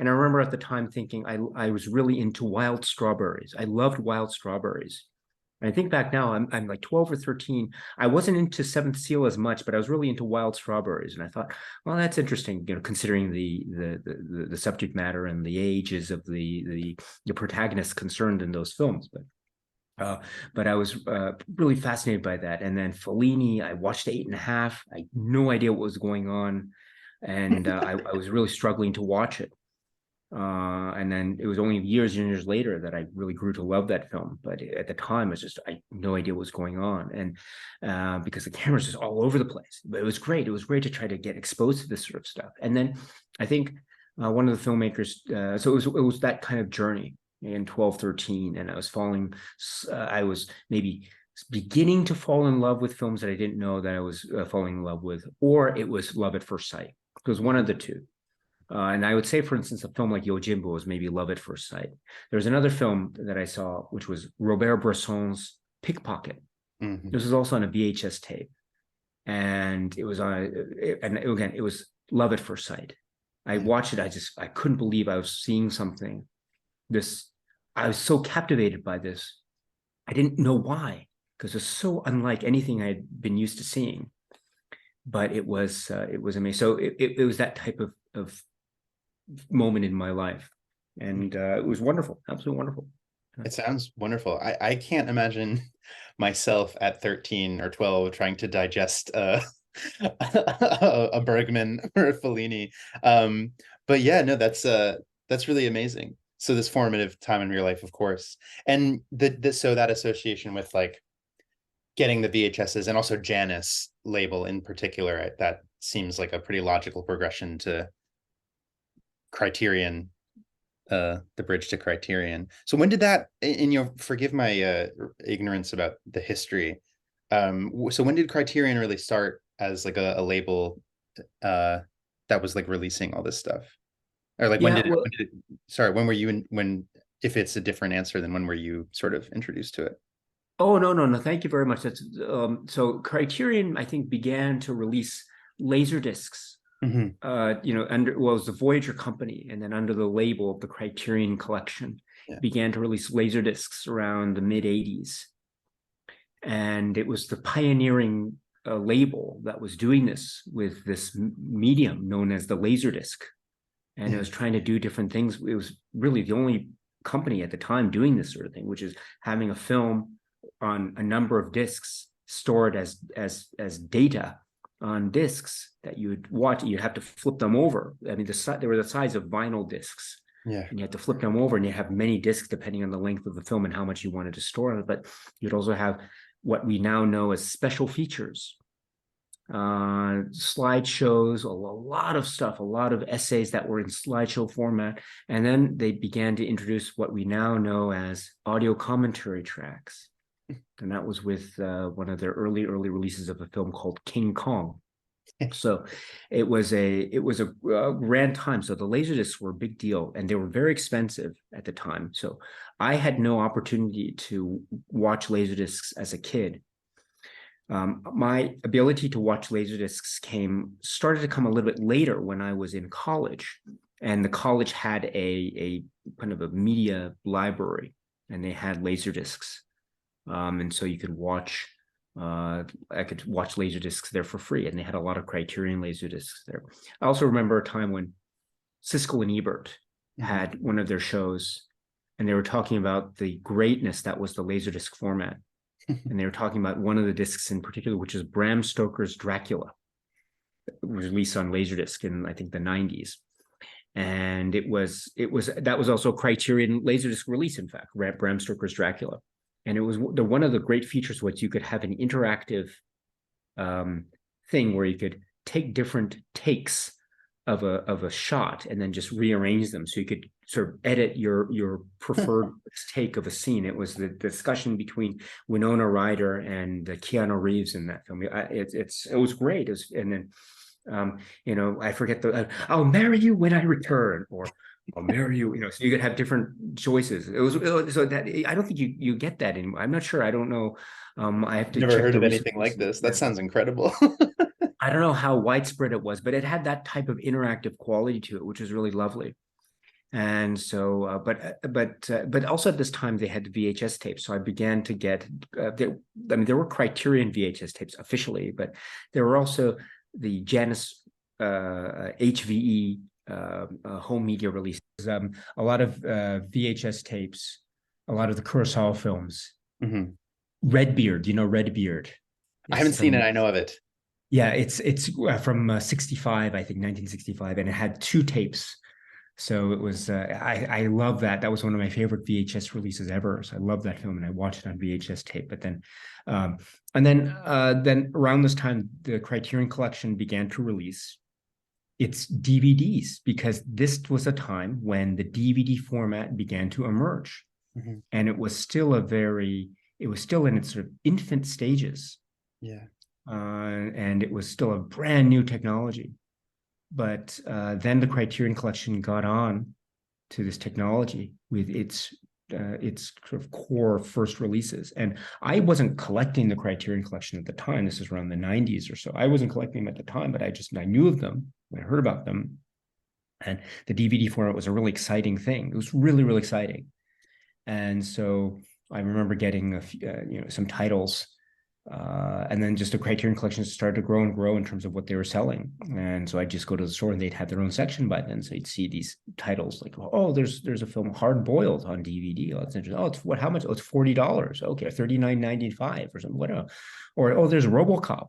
Speaker 2: And I remember at the time thinking I was really into wild strawberries. I loved wild strawberries. And I think back now, I'm like 12 or 13. I wasn't into Seventh Seal as much, but I was really into wild strawberries. And I thought, well, that's interesting, considering the subject matter and the ages of the protagonists concerned in those films. But I was really fascinated by that. And then Fellini, I watched 8.5. I had no idea what was going on, and I was really struggling to watch it. And then it was only years and years later that I really grew to love that film. But at the time, I had no idea what was going on, and because the camera's just all over the place. But it was great. It was great to try to get exposed to this sort of stuff. And then I think one of the filmmakers. So it was that kind of journey in 12, 13, and I was maybe beginning to fall in love with films that I didn't know that I was falling in love with, or it was love at first sight. It was one of the two. And I would say, for instance, a film like Yojimbo was maybe love at first sight. There's another film that I saw, which was Robert Bresson's Pickpocket.
Speaker 1: Mm-hmm.
Speaker 2: This was also on a VHS tape, and it was it was love at first sight. I watched it. I couldn't believe I was seeing something. I was so captivated by this. I didn't know why, because it's so unlike anything I had been used to seeing. But it was amazing. So it was that type of moment in my life, and it was wonderful, absolutely wonderful.
Speaker 1: It sounds wonderful. I can't imagine myself at 13 or 12 trying to digest a Bergman or a Fellini. But yeah, no, that's really amazing. So this formative time in your life, of course, and so that association with like getting the VHSs and also Janus label in particular, that seems like a pretty logical progression to Criterion, the bridge to Criterion. So when did that, forgive my ignorance about the history. So when did Criterion really start as like a label that was like releasing all this stuff? Or like
Speaker 2: Yeah, well,
Speaker 1: when were you when if it's a different answer than when were you sort of introduced to it?
Speaker 2: Oh, no, no, no. Thank you very much. That's so Criterion, I think, began to release laser discs.
Speaker 1: Hmm.
Speaker 2: Under well, it was the Voyager company, and then under the label of the Criterion Collection,
Speaker 1: Yeah.
Speaker 2: began to release laser discs around the mid '80s, and it was the pioneering label that was doing this with this medium known as the laser disc, and it
Speaker 1: Yeah.
Speaker 2: was trying to do different things. It was really the only company at the time doing this sort of thing, which is having a film on a number of discs stored as data on discs that you would watch. You'd have to flip them over. I mean, they were the size of vinyl discs,
Speaker 1: Yeah.
Speaker 2: and you had to flip them over, and you have many discs depending on the length of the film and how much you wanted to store on it. But you'd also have what we now know as special features, slideshows, a lot of stuff, a lot of essays that were in slideshow format. And then they began to introduce what we now know as audio commentary tracks. And that was with one of their early releases of a film called King Kong. So it was a grand time. So the laserdiscs were a big deal, and they were very expensive at the time. So I had no opportunity to watch laserdiscs as a kid. My ability to watch laserdiscs started to come a little bit later when I was in college, and the college had a kind of a media library, and they had laserdiscs, and so you could watch. I could watch laserdiscs there for free, and they had a lot of Criterion laserdiscs there. I also remember a time when Siskel and Ebert had one of their shows, and they were talking about the greatness that was the laserdisc format. And they were talking about one of the discs in particular, which is Bram Stoker's Dracula. It was released on Laserdisc in, I think, the 90s. And that was also Criterion Laserdisc release, in fact, Bram Stoker's Dracula. And it was one of the great features was you could have an interactive thing where you could take different takes of a shot and then just rearrange them, so you could sort of edit your preferred take of a scene. It was the discussion between Winona Ryder and Keanu Reeves in that film. It was great. And then I forget I'll marry you when I return, or I'll marry you. So you could have different choices. It was so that I don't think you get that anymore. I'm not sure. I don't know. I have to
Speaker 1: Never
Speaker 2: check
Speaker 1: heard
Speaker 2: the
Speaker 1: of
Speaker 2: recent.
Speaker 1: anything like this. That sounds incredible.
Speaker 2: I don't know how widespread it was, but it had that type of interactive quality to it, which was really lovely. And so, but also at this time they had the VHS tapes. So I began to get. There were Criterion VHS tapes officially, but there were also the Janus HVE home media releases. A lot of VHS tapes, a lot of the Kurosawa films.
Speaker 1: Hmm.
Speaker 2: Redbeard, Redbeard.
Speaker 1: I haven't seen it. I know of it.
Speaker 2: Yeah, it's from 65, I think 1965, and it had 2 tapes. So it was I love that. That was one of my favorite VHS releases ever. So I love that film, and I watched it on VHS tape. But then, then around this time, the Criterion Collection began to release its DVDs, because this was a time when the DVD format began to emerge, and it was still in its sort of infant stages.
Speaker 1: Yeah.
Speaker 2: And it was still a brand new technology. But then the Criterion Collection got on to this technology with its sort of core first releases. And I wasn't collecting the Criterion Collection at the time. This is around the 90s or so. I wasn't collecting them at the time, but I knew of them. I heard about them. And the DVD format was a really exciting thing. It was really, really exciting. And so I remember getting some titles. And then just the Criterion Collection started to grow and grow in terms of what they were selling. And so I'd just go to the store, and they'd have their own section by then. So you'd see these titles like, oh, there's a film Hard Boiled on DVD. Oh, it's interesting. Oh, it's what? How much? Oh, it's $40. Okay, $39.95 or something. Whatever. Or oh, there's RoboCop.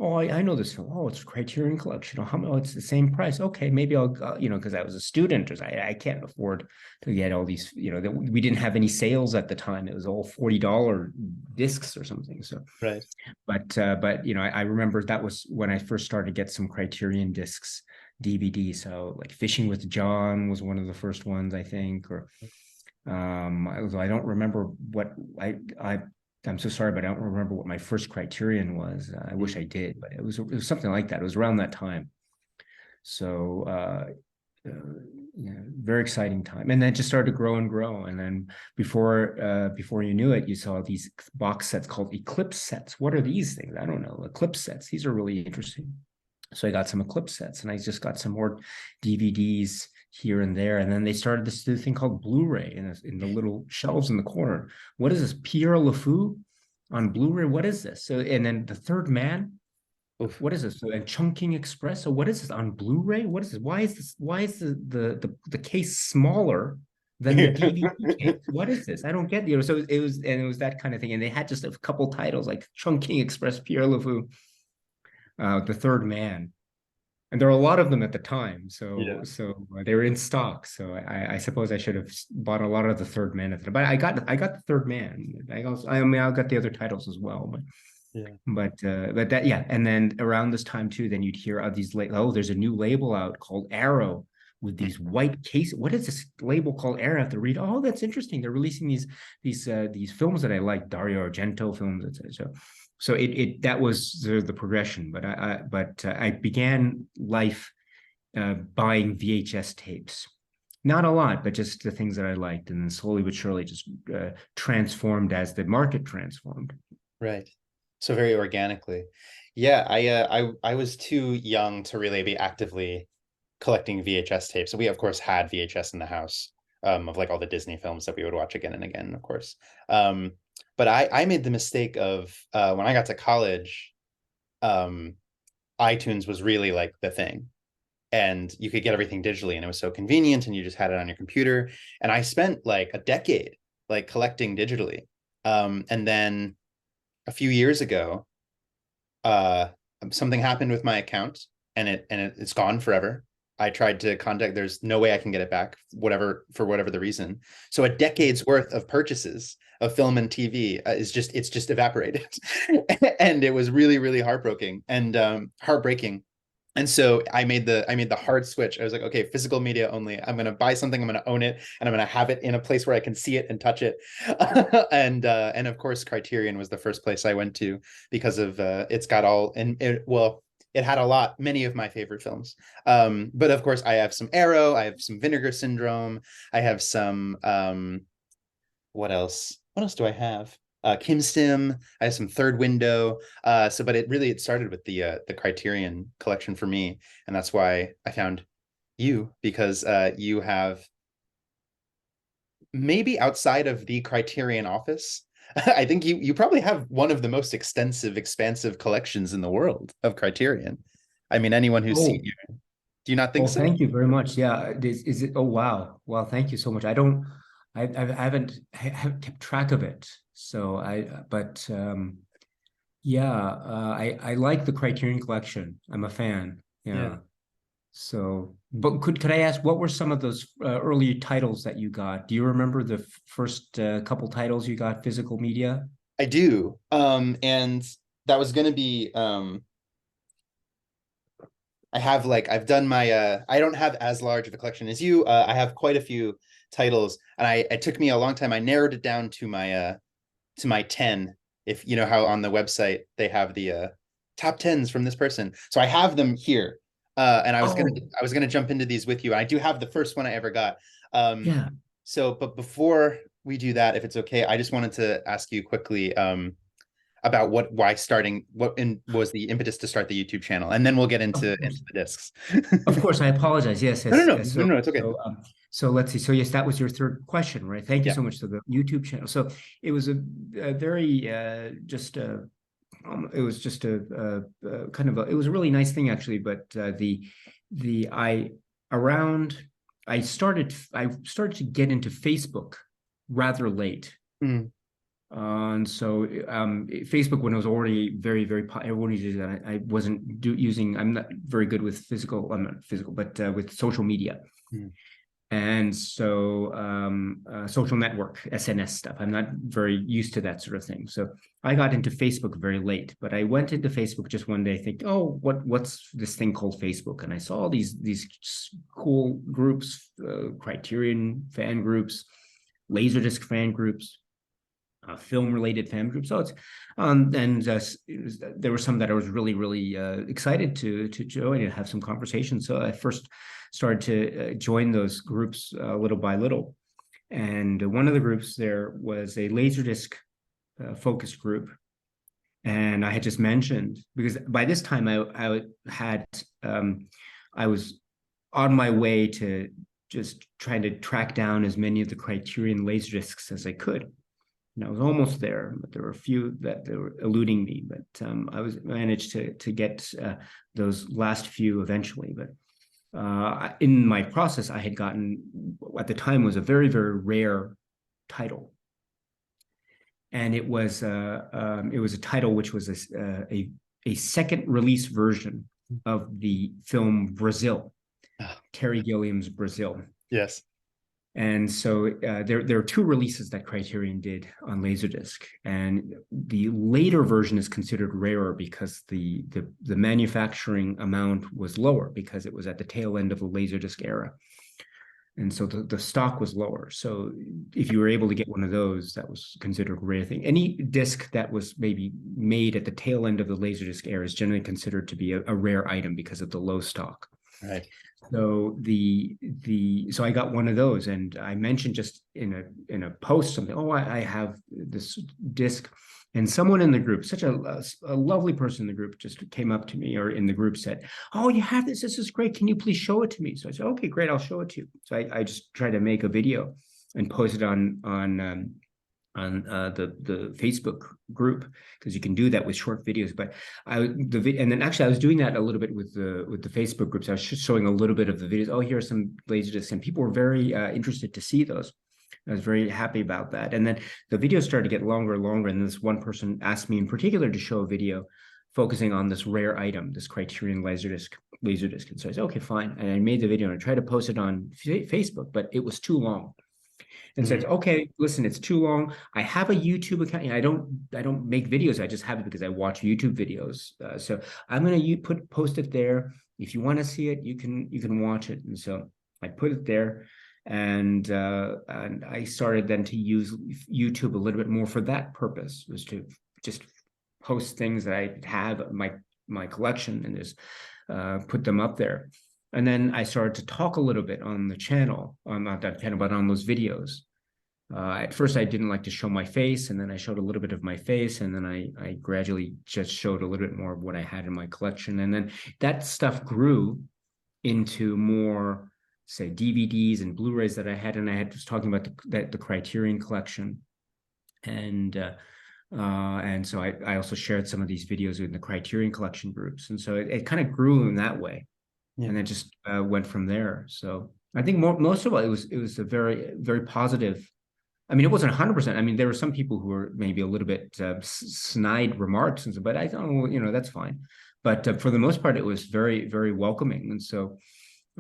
Speaker 2: Oh, I know this film. Oh, it's Criterion Collection. Oh, how much? Oh, it's the same price. Okay, maybe I'll, because I was a student, or I can't afford to get all these. We didn't have any sales at the time. It was all $40 discs or something. So,
Speaker 1: right.
Speaker 2: But I remember that was when I first started to get some Criterion discs DVD. So like Fishing with John was one of the first ones, I think. Or I don't remember what I'm so sorry, but I don't remember what my first Criterion was. I wish I did, but it was something like that. It was around that time. So yeah, very exciting time. And then it just started to grow and grow. And then before you knew it, you saw these box sets called Eclipse sets. What are these things? I don't know. Eclipse sets. These are really interesting. So I got some Eclipse sets, and I just got some more DVDs here and there. And then they started this new thing called Blu-ray in the little shelves in the corner. What is this? Pierre LeFou on Blu-ray? What is this? So, and then The Third Man.
Speaker 1: Oof.
Speaker 2: What is this? So, and Chungking Express. So what is this on Blu-ray? What is this? Why is this? Why is the case smaller than the DVD case? What is this? I don't get, so it was that kind of thing. And they had just a couple titles like Chungking Express, Pierre LeFou, The Third Man. And there are a lot of them at the time,
Speaker 1: Yeah.
Speaker 2: so they were in stock. So I suppose I should have bought a lot of The Third Man at the time. But I got The Third Man. I mean I got the other titles as well.
Speaker 1: Yeah.
Speaker 2: But that, yeah. And then around this time too, then you'd hear of these there's a new label out called Arrow with these white cases. What is this label called Arrow? I have to read. Oh, that's interesting. They're releasing these films that I like, Dario Argento films, etc. So that was the progression. But I began life buying VHS tapes. Not a lot, but just the things that I liked, and then slowly but surely just transformed as the market transformed.
Speaker 1: Right. So very organically. Yeah, I was too young to really be actively collecting VHS tapes. So we of course had VHS in the house, of like all the Disney films that we would watch again and again, of course. But I made the mistake of when I got to college, um, iTunes was really like the thing. And you could get everything digitally, and it was so convenient, and you just had it on your computer. And I spent like a decade like collecting digitally. And then a few years ago, uh something happened with my account, and it's gone forever. I tried to contact, there's no way I can get it back, whatever, for whatever the reason. So a decade's worth of purchases of film and TV it's just evaporated. And it was really, really heartbreaking, and heartbreaking. And so I made the hard switch. I was like, okay, physical media only. I'm going to buy something, I'm going to own it, and I'm going to have it in a place where I can see it and touch it. And of course Criterion was the first place I went to, because of it's got all, and it had many of my favorite films. But of course I have some Arrow, I have some Vinegar Syndrome, I have some what else? What else do I have? Kim Sim. I have some Third Window. But it started with the Criterion collection for me, and that's why I found you, because you have, maybe outside of the Criterion office, I think you probably have one of the most extensive, expansive collections in the world of Criterion. I mean, anyone who's seen
Speaker 2: Oh,
Speaker 1: you, do you not think
Speaker 2: oh,
Speaker 1: so?
Speaker 2: thank you very much. Yeah, is it? Oh, wow. Wow, thank you so much. I haven't kept track of it. So but yeah, I like the Criterion Collection. I'm a fan.
Speaker 1: Yeah.
Speaker 2: Yeah. So, but could I ask, what were some of those early titles that you got? Do you remember the first couple titles you got, physical media?
Speaker 1: I do. And that was going to be I've done my I don't have as large of a collection as you. I have quite a few titles, and it took me a long time. I narrowed it down to my 10. If you know how on the website they have the top tens from this person. So I have them here. And
Speaker 2: Oh,
Speaker 1: I was gonna jump into these with you. I do have the first one I ever got. Um
Speaker 2: yeah.
Speaker 1: but before we do that, if it's okay, I just wanted to ask you quickly about was the impetus to start the YouTube channel, and then we'll get
Speaker 2: Of
Speaker 1: into
Speaker 2: course.
Speaker 1: the discs.
Speaker 2: Of course, I apologize. Yes,
Speaker 1: No, no,
Speaker 2: yes,
Speaker 1: no,
Speaker 2: yes.
Speaker 1: no, no, it's okay.
Speaker 2: So let's see. So yes, that was your third question, right? Thank you
Speaker 1: Yeah.
Speaker 2: so much. So the YouTube channel. So it was a very it was just kind of it was a really nice thing actually. But the I around I started to get into Facebook rather late.
Speaker 1: Mm,
Speaker 2: And so Facebook, when it was already very, very, everyone uses that. I wasn't using, I'm not very good with I'm not physical, but with social media.
Speaker 1: mm,
Speaker 2: And so social network, SNS stuff, I'm not very used to that sort of thing. So I got into Facebook very late, but I went into Facebook just one day, think, oh, what's this thing called Facebook? And I saw these cool groups, Criterion fan groups, Laserdisc fan groups. film-related fan groups. So it's there were some that I was really excited to join and have some conversations. So I first started to join those groups little by little. And one of the groups there was a Laserdisc focus group. And I had just mentioned, because by this time I was on my way to just trying to track down as many of the Criterion Laserdiscs as I could. And I was almost there, but there were a few that they were eluding me. But I was managed to get those last few eventually. But in my process, I had gotten, at the time, was a very rare title, and it was a title which was a second release version of the film Brazil, Terry Gilliam's Brazil.
Speaker 1: Yes.
Speaker 2: And so there are two releases that Criterion did on Laserdisc, and the later version is considered rarer because the manufacturing amount was lower because it was at the tail end of the Laserdisc era, and so the stock was lower. So if you were able to get one of those, that was considered a rare thing. Any disc that was maybe made at the tail end of the Laserdisc era is generally considered to be a rare item because of the low stock.
Speaker 1: Right.
Speaker 2: So so I got one of those, and I mentioned just in a post something. Oh, I have this disc, and someone in the group, such a lovely person in the group, just came up to me, or in the group said, "Oh, you have this. This is great. Can you please show it to me?" So I said, "Okay, great. I'll show it to you." So I just tried to make a video and post it on the Facebook group, because you can do that with short videos. But and then actually I was doing that a little bit with the Facebook groups. I was just showing a little bit of the videos. Oh, here are some Laserdiscs, and people were very interested to see those. I was very happy about that. And then the videos started to get longer and longer. And this one person asked me in particular to show a video focusing on this rare item, this Criterion Laserdisc. And so I said, okay, fine. And I made the video and I tried to post it on Facebook, but it was too long. And said, okay, listen, it's too long. I have a YouTube account. I don't make videos. I just have it because I watch YouTube videos. So I'm gonna post it there. If you want to see it, you can watch it. And so I put it there, and I started then to use YouTube a little bit more for that purpose, was to just post things that I have in my collection and just put them up there. And then I started to talk a little bit on the channel, not that channel, but on those videos. At first, I didn't like to show my face, and then I showed a little bit of my face, and then I gradually just showed a little bit more of what I had in my collection. And then that stuff grew into more, say, DVDs and Blu-rays that I had, and I was talking about the Criterion collection. And so I also shared some of these videos in the Criterion collection groups. And so it kind of grew in that way. Yeah. And then just went from there. So I think most of it was a very positive. I mean, it wasn't 100%. I mean, there were some people who were maybe a little bit snide remarks, and so, but I thought, well, that's fine. But for the most part, it was very welcoming, and so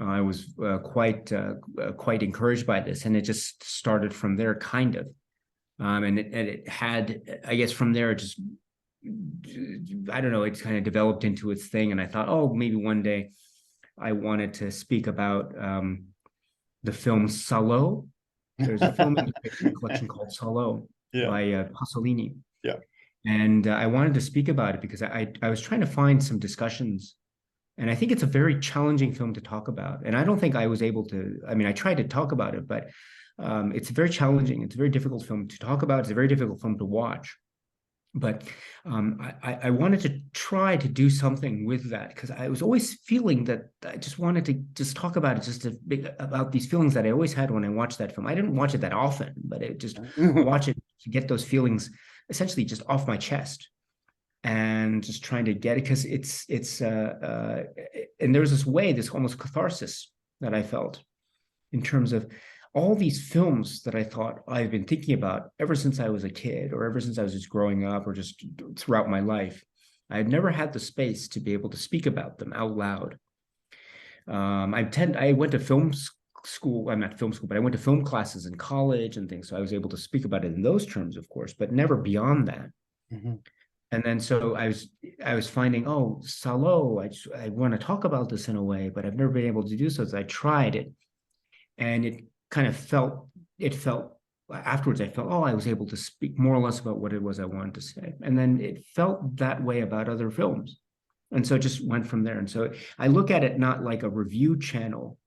Speaker 2: I was quite encouraged by this, and it just started from there, kind of. And it had, I guess, from there, just, I don't know, it kind of developed into its thing, and I thought, oh, maybe one day I wanted to speak about the film Salo. There's a film in the collection called Salo by Pasolini.
Speaker 1: Yeah.
Speaker 2: And I wanted to speak about it because I was trying to find some discussions, and I think it's a very challenging film to talk about. And I don't think I was able to, I mean, I tried to talk about it, but it's very challenging. It's a very difficult film to talk about. It's a very difficult film to watch. But I wanted to try to do something with that, because I was always feeling that I just wanted to just talk about it, about these feelings that I always had when I watched that film. I didn't watch it that often, but I just watch it to get those feelings essentially just off my chest, and just trying to get it, because and there was this almost catharsis that I felt in terms of all these films that I thought I've been thinking about ever since I was a kid, or ever since I was just growing up, or just throughout my life. I had never had the space to be able to speak about them out loud. I went to film school. I'm not film school, but I went to film classes in college and things. So I was able to speak about it in those terms, of course, but never beyond that. Mm-hmm. And then so I was finding, oh, Salo, I want to talk about this in a way, but I've never been able to do so. So I tried it, and it kind of felt afterwards I felt, oh, I was able to speak more or less about what it was I wanted to say. And then it felt that way about other films. And so it just went from there. And so I look at it not like a review channel.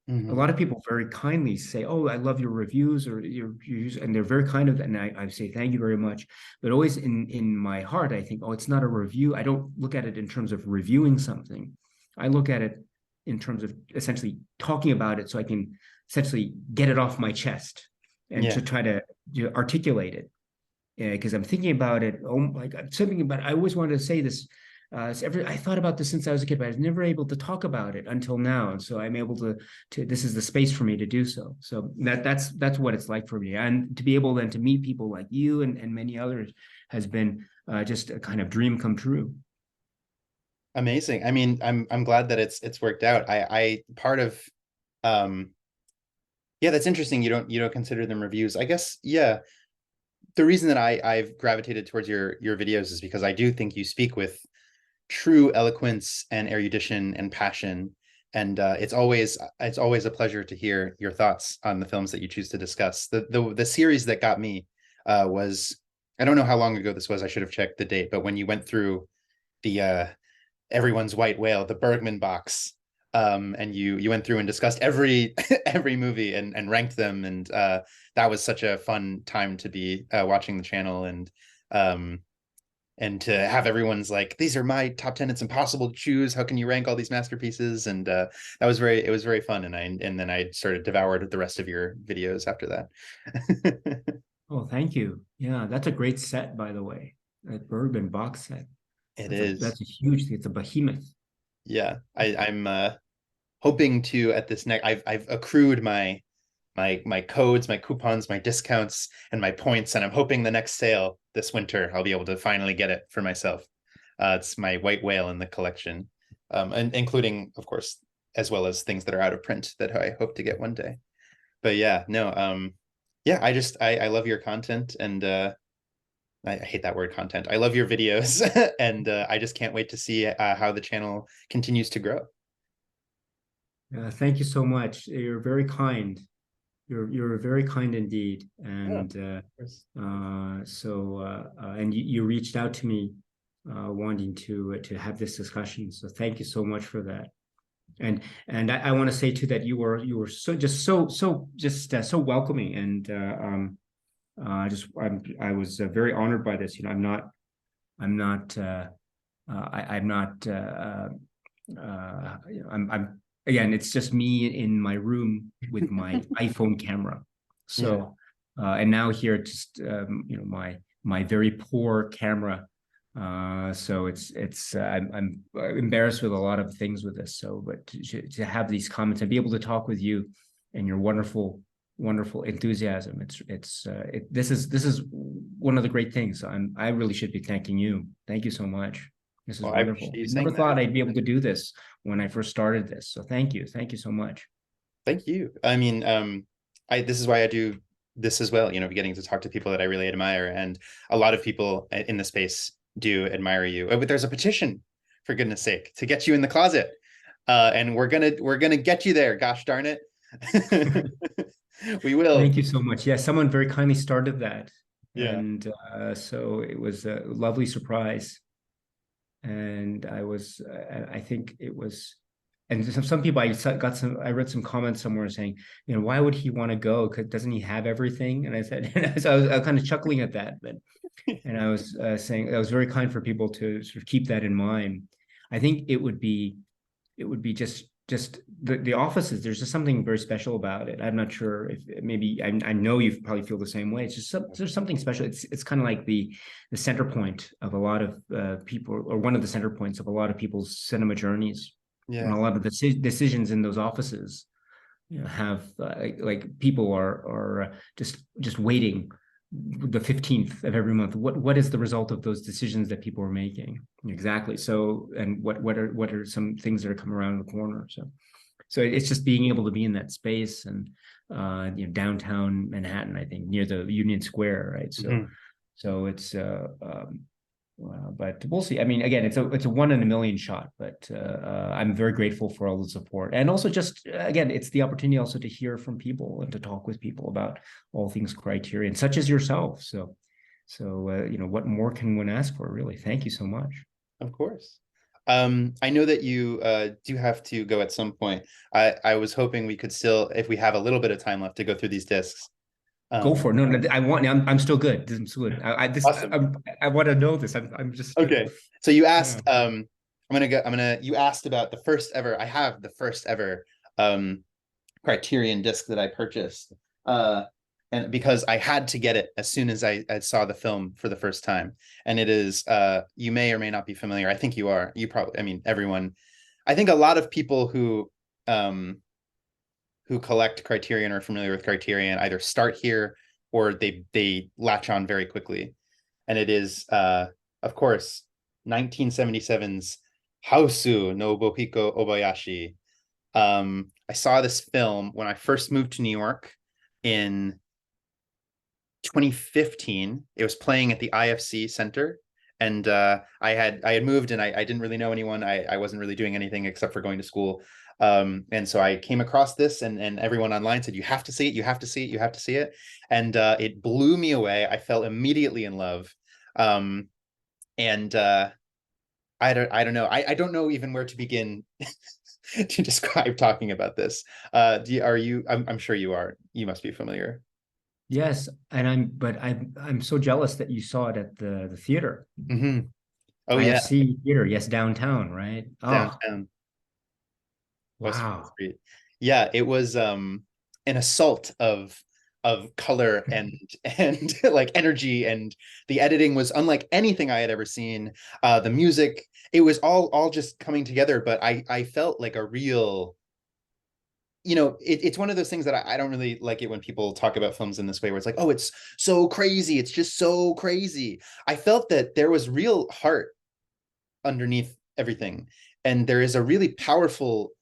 Speaker 2: A
Speaker 1: Hmm.
Speaker 2: lot of people very kindly say, "Oh, I love your reviews," or your reviews, and they're very kind of, and I say thank you very much. But always in my heart, I think, "Oh, it's not a review." I don't look at it in terms of reviewing something. I look at it in terms of essentially talking about it, so I can essentially get it off my chest and
Speaker 1: Yeah.
Speaker 2: to try to articulate it. Because I'm thinking about it. Oh, like something about. I always wanted to say this. I thought about this since I was a kid, but I was never able to talk about it until now. And so I'm able to. This is the space for me to do so. So that's what it's like for me. And to be able then to meet people like you and many others has been just a kind of dream come true.
Speaker 1: Amazing. I mean, I'm glad that it's worked out. I part of um yeah, that's interesting. You don't consider them reviews. I guess, yeah. The reason that I've gravitated towards your videos is because I do think you speak with true eloquence and erudition and passion. And it's always a pleasure to hear your thoughts on the films that you choose to discuss. The series that got me was, I don't know how long ago this was. I should have checked the date, but when you went through the Everyone's White Whale, the Bergman box, and you went through and discussed every every movie and ranked them, and that was such a fun time to be watching the channel, um, and to have everyone's like, these are my top 10, it's impossible to choose, how can you rank all these masterpieces, and it was very fun, and then I sort of devoured the rest of your videos after that.
Speaker 2: Oh, thank you. Yeah, that's a great set, by the way. That Bergman box set.
Speaker 1: It
Speaker 2: That's a
Speaker 1: is.
Speaker 2: that's a huge thing. It's a behemoth.
Speaker 1: Yeah, I'm hoping to, at this next, I've accrued my codes, my coupons, my discounts, and my points, and I'm hoping the next sale this winter I'll be able to finally get it for myself. It's my white whale in the collection, and including, of course, as well as things that are out of print that I hope to get one day. But yeah, no, yeah, I love your content, and I hate that word content. I love your videos, and I just can't wait to see how the channel continues to grow.
Speaker 2: Thank you so much. You're very kind. You're very kind indeed.
Speaker 1: Oh,
Speaker 2: And
Speaker 1: of course.
Speaker 2: and you reached out to me wanting to have this discussion. So thank you so much for that. And I want to say too that you were so welcoming and I was very honored by this. I'm not I'm not I'm again, it's just me in my room with my iPhone camera.
Speaker 1: Yeah.
Speaker 2: So and now here just my very poor camera. So I'm embarrassed with a lot of things with this. So but to have these comments and be able to talk with you and your wonderful enthusiasm. This is one of the great things. I really should be thanking you. Thank you so much. This is
Speaker 1: Well, I appreciate
Speaker 2: wonderful.
Speaker 1: you
Speaker 2: I never
Speaker 1: saying that.
Speaker 2: thought I'd be able to do this when I first started this. So thank you. Thank you so much.
Speaker 1: Thank you. I mean, I this is why I do this as well, getting to talk to people that I really admire. And a lot of people in the space do admire you. But there's a petition, for goodness sake, to get you in the closet. And we're gonna get you there, gosh darn it. We will.
Speaker 2: Thank you so much. Yeah, someone very kindly started that.
Speaker 1: Yeah.
Speaker 2: And so it was a lovely surprise. And I think it was, and some people I read some comments somewhere saying, why would he want to go? Because doesn't he have everything? And I said, so I was kind of chuckling at that, and I was saying that was very kind for people to sort of keep that in mind. I think it would be just the offices. There's just something very special about it. I'm not sure if maybe I know you probably feel the same way. It's just there's something special. It's kind of like the center point of a lot of people, or one of the center points of a lot of people's cinema journeys, and
Speaker 1: Yeah.
Speaker 2: a lot of the decisions in those offices, have like people are just waiting the 15th of every month. What is the result of those decisions that people are making? Exactly. So, and what are some things that are coming around the corner? So it's just being able to be in that space, and downtown Manhattan, I think near the Union Square, right? So
Speaker 1: Mhm.
Speaker 2: so it's But we'll see. I mean, again, it's a one in a million shot, but I'm very grateful for all the support, and also just again, it's the opportunity also to hear from people and to talk with people about all things Criterion, such as yourself. So what more can one ask for, really? Thank you so much.
Speaker 1: Of course. I know that you do have to go at some point. I was hoping we could still, if we have a little bit of time left, to go through these discs.
Speaker 2: Go
Speaker 1: Um,
Speaker 2: for it. No, no, I'm still good. I'm still good.
Speaker 1: awesome.
Speaker 2: I want to know this. I'm just
Speaker 1: Okay. So you
Speaker 2: yeah.
Speaker 1: asked, you asked about the first ever, I have the first ever Criterion disc that I purchased. And because I had to get it as soon as I saw the film for the first time. And it is, you may or may not be familiar. I think you are. You probably, I mean, everyone, I think a lot of people um, who collect Criterion or are familiar with Criterion either start here or they latch on very quickly. And it is, of course, 1977's Haosu no Bohiko Obayashi. I saw this film when I first moved to New York in 2015. It was playing at the IFC Center, and I had moved and I didn't really know anyone. I wasn't really doing anything except for going to school. And so I came across this, and everyone online said, "You have to see it. You have to see it. You have to see it." And it blew me away. I fell immediately in love. Um, and I don't know. I don't know even where to begin to describe talking about this. Are you? I'm sure you are. You must be familiar.
Speaker 2: Yes, and I'm so jealous that you saw it at the theater.
Speaker 1: Hmm. Oh yeah,
Speaker 2: IFC theater, yes, downtown, right? Oh,
Speaker 1: downtown Western
Speaker 2: wow.
Speaker 1: Street. Yeah, it was an assault of color and like energy, and the editing was unlike anything I had ever seen. The music, it was all just coming together, but I felt like a real, it's one of those things that I don't really like it when people talk about films in this way, where it's like, oh, it's so crazy, it's just so crazy. I felt that there was real heart underneath everything, and there is a really powerful,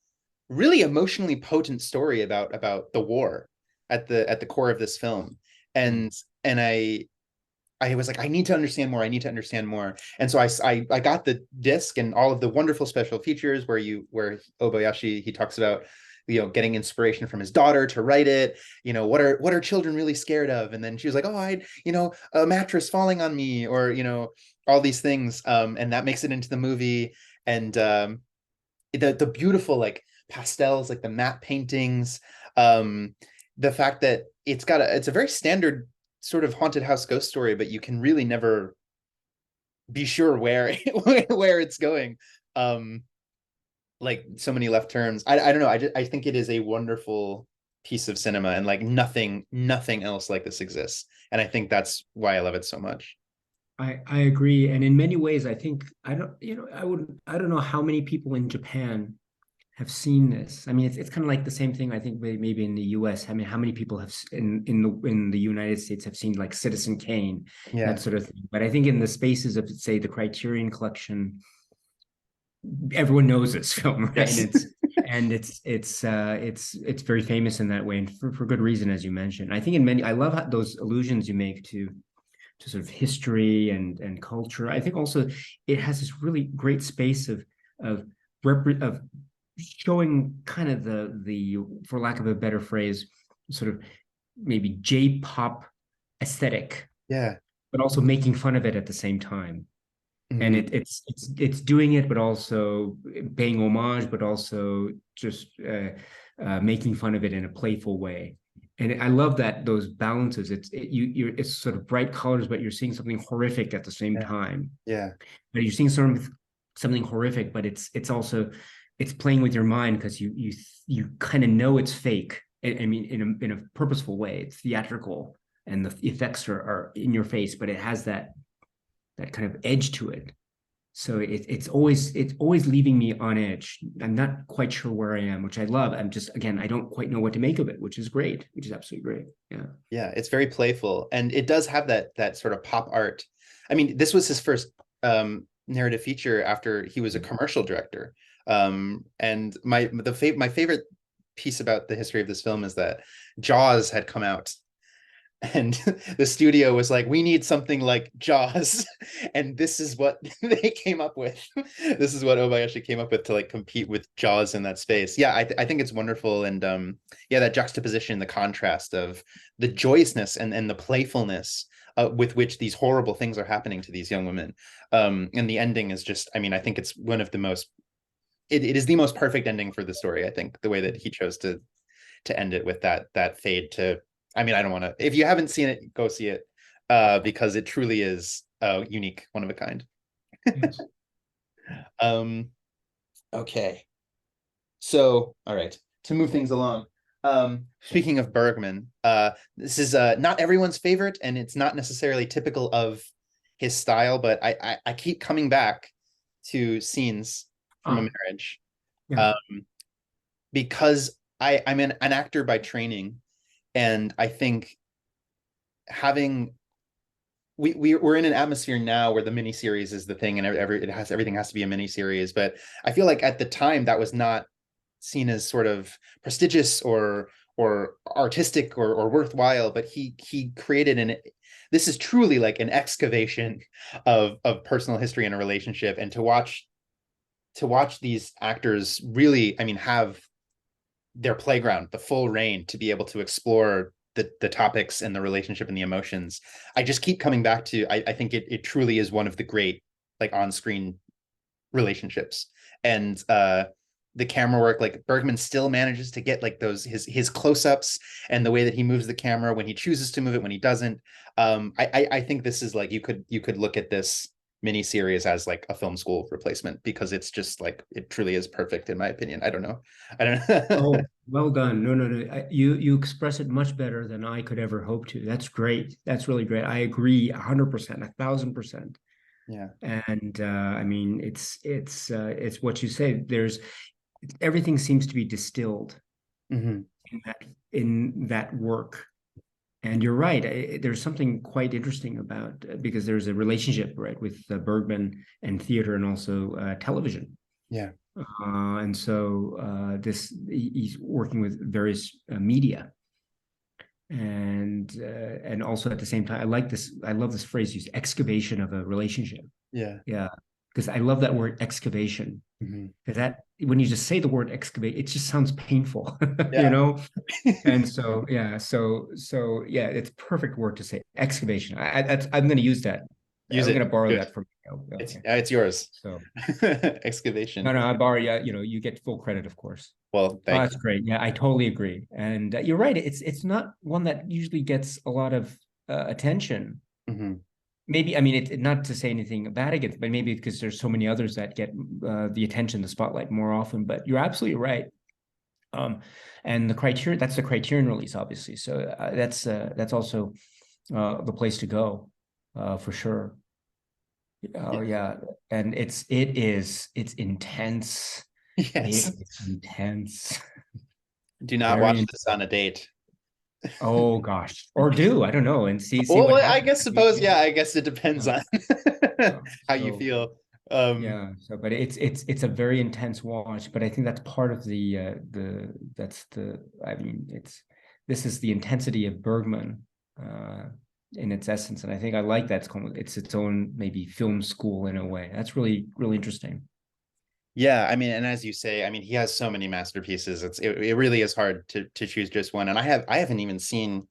Speaker 1: really emotionally potent story about the war at the core of this film. And I was like, I need to understand more. I need to understand more. And so I got the disc and all of the wonderful special features where Obayashi, he talks about, getting inspiration from his daughter to write it. What are children really scared of? And then she was like, oh, a mattress falling on me, or all these things. And that makes it into the movie. And the beautiful like pastels, like the matte paintings, um, the fact that it's a very standard sort of haunted house ghost story, but you can really never be sure where where it's going. Um, like so many left turns. I don't know. I think it is a wonderful piece of cinema, and like nothing else like this exists. And I think that's why I love it so much.
Speaker 2: I agree. And in many ways, I think I don't know how many people in Japan have seen this. I mean, it's kind of like the same thing. I think maybe in the U.S. I mean, how many people have in the United States have seen like Citizen Kane, that
Speaker 1: Yeah,
Speaker 2: sort of thing. But I think in the spaces of, say, the Criterion Collection, everyone knows this film, right? And
Speaker 1: yes.
Speaker 2: it's very famous in that way, and for good reason, as you mentioned. I think in many, I love those allusions you make to sort of history and culture. I think also it has this really great space of of showing kind of the for lack of a better phrase, sort of maybe J-pop aesthetic,
Speaker 1: Yeah.
Speaker 2: but also making fun of it at the same time. And
Speaker 1: Hmm.
Speaker 2: it's doing it, but also paying homage, but also just making fun of it in a playful way. And I love that those balances. It's sort of bright colors, but you're seeing something horrific at the same
Speaker 1: Yeah.
Speaker 2: time.
Speaker 1: Yeah.
Speaker 2: But you're seeing something horrific, but it's also it's playing with your mind because you kind of know it's fake. I mean, in a purposeful way. It's theatrical, and the effects are in your face, but it has that kind of edge to it. So it's always leaving me on edge. I'm not quite sure where I am, which I love. I'm just, again, I don't quite know what to make of it, which is great, which is absolutely great. Yeah.
Speaker 1: Yeah, it's very playful, and it does have that sort of pop art. I mean, this was his first narrative feature after he was a commercial director. And my favorite piece about the history of this film is that Jaws had come out, and the studio was like, we need something like Jaws, and this is what they came up with. This is what Obayashi came up with to like compete with Jaws in that space. Yeah, I think it's wonderful, and yeah, that juxtaposition, the contrast of the joyousness and the playfulness with which these horrible things are happening to these young women. And the ending is just, I mean, I think it's one of the most, it is the most perfect ending for the story. I think the way that he chose to end it with that fade to, I mean, I don't want to, if you haven't seen it, go see it, because it truly is unique, one of a kind.
Speaker 2: Yes.
Speaker 1: um okay, so all right, to move things along, speaking of Bergman, this is not everyone's favorite, and it's not necessarily typical of his style, but I keep coming back to Scenes from a
Speaker 2: Ah,
Speaker 1: Marriage,
Speaker 2: yeah.
Speaker 1: um because I'm an actor by training, and I think having we're in an atmosphere now where the miniseries is the thing, and everything has to be a miniseries. But I feel like at the time that was not seen as sort of prestigious or artistic or worthwhile. But he created an, this is truly like an excavation of personal history in a relationship, and to watch these actors really, I mean, have their playground, the full reign to be able to explore the topics and the relationship and the emotions. I just keep coming back to, I think it truly is one of the great like on-screen relationships. And the camera work, like Bergman still manages to get like those his close-ups and the way that he moves the camera when he chooses to move it, when he doesn't. I think this is like, you could look at this miniseries as like a film school replacement, because it's just like, it truly is perfect in my opinion. I don't know. I don't know.
Speaker 2: Oh, well done. No, no, no. You express it much better than I could ever hope to. That's great. That's really great. I agree 100%, 1,000%.
Speaker 1: Yeah.
Speaker 2: And I mean, it's what you say. There's everything seems to be distilled
Speaker 1: Hmm.
Speaker 2: in that work. And you're right. There's something quite interesting about because there's a relationship, right, with Bergman and theater and also television.
Speaker 1: Yeah.
Speaker 2: And so he's working with various media, and also at the same time, I like this. I love this phrase used: excavation of a relationship.
Speaker 1: Yeah.
Speaker 2: Yeah, because I love that word excavation.
Speaker 1: Hmm.
Speaker 2: Because that when you just say the word excavate, it just sounds painful, you
Speaker 1: Yeah.
Speaker 2: know. And so yeah, so yeah, it's perfect word to say excavation. I'm going to use that.
Speaker 1: Use
Speaker 2: I'm going
Speaker 1: it.
Speaker 2: to borrow
Speaker 1: Do it.
Speaker 2: that from you. Okay.
Speaker 1: It's yours.
Speaker 2: So no,
Speaker 1: Excavation.
Speaker 2: no, I borrow. Yeah, you get full credit, of course.
Speaker 1: Well,
Speaker 2: Oh,
Speaker 1: thank
Speaker 2: that's great. Yeah, I totally agree. And you're right. It's not one that usually gets a lot of attention.
Speaker 1: you. Hmm.
Speaker 2: Maybe I mean not to say anything bad against, but maybe because there's so many others that get the attention, the spotlight more often. But you're absolutely right. Um, and the Criterion, that's the Criterion release, obviously. So that's also the place to go for sure. Oh yeah, and it's intense. It
Speaker 1: Yes.
Speaker 2: is intense.
Speaker 1: Do not
Speaker 2: Very
Speaker 1: watch
Speaker 2: intense.
Speaker 1: this on a date.
Speaker 2: Oh gosh, or do I don't know and see
Speaker 1: Well,
Speaker 2: what
Speaker 1: I
Speaker 2: happens.
Speaker 1: guess, suppose, yeah, I guess it depends
Speaker 2: Yeah.
Speaker 1: on how you
Speaker 2: So
Speaker 1: feel.
Speaker 2: yeah, so but it's a very intense watch, but I think that's part of the that's the I mean it's this is the intensity of Bergman uh in its essence, and I think I like that it's its own maybe film school in a way. That's really interesting.
Speaker 1: Yeah, I mean, and as you say, I mean, he has so many masterpieces. It really is hard to choose just one. And I haven't even seen,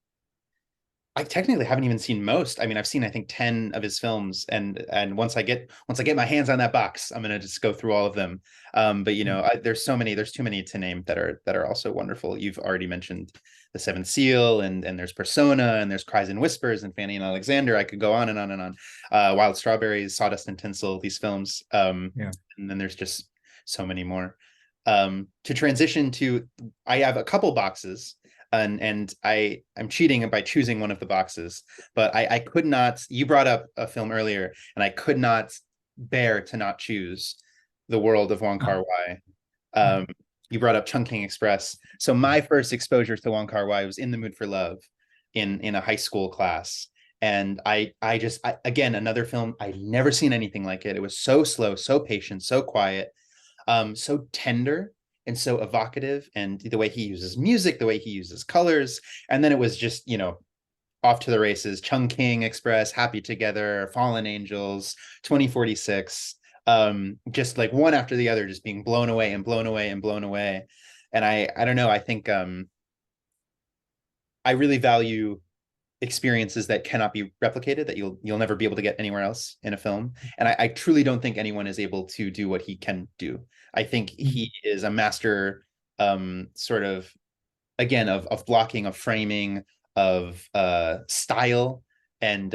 Speaker 1: I technically haven't even seen most. I mean, I've seen I think 10 of his films, and once I get my hands on that box, I'm gonna just go through all of them. But you know, there's so many, there's too many to name that are also wonderful. You've already mentioned The Seventh Seal, and there's Persona, and there's Cries and Whispers, and Fanny and Alexander. I could go on and on and on. Wild Strawberries, Sawdust and Tinsel, these films.
Speaker 2: Yeah.
Speaker 1: And then there's just so many more. To transition to, I have a couple boxes, and I'm cheating by choosing one of the boxes, but I could not. You brought up a film earlier, and I could not bear to not choose The World of Wong Kar-wai. Um, you brought up Chungking Express. So my first exposure to Wong Kar-wai was In the Mood for Love, in a high school class. And again, another film, I'd never seen anything like it. It was so slow, so patient, so quiet, so tender and so evocative, and the way he uses music, the way he uses colors. And then it was just, you know, off to the races. Chungking Express, Happy Together, Fallen Angels, 2046, just like one after the other, just being blown away and blown away and blown away. And I don't know, I think I really value experiences that cannot be replicated, that you'll never be able to get anywhere else in a film. And I truly don't think anyone is able to do what he can do. I think he is a master, sort of, again, of blocking, of framing, of style, and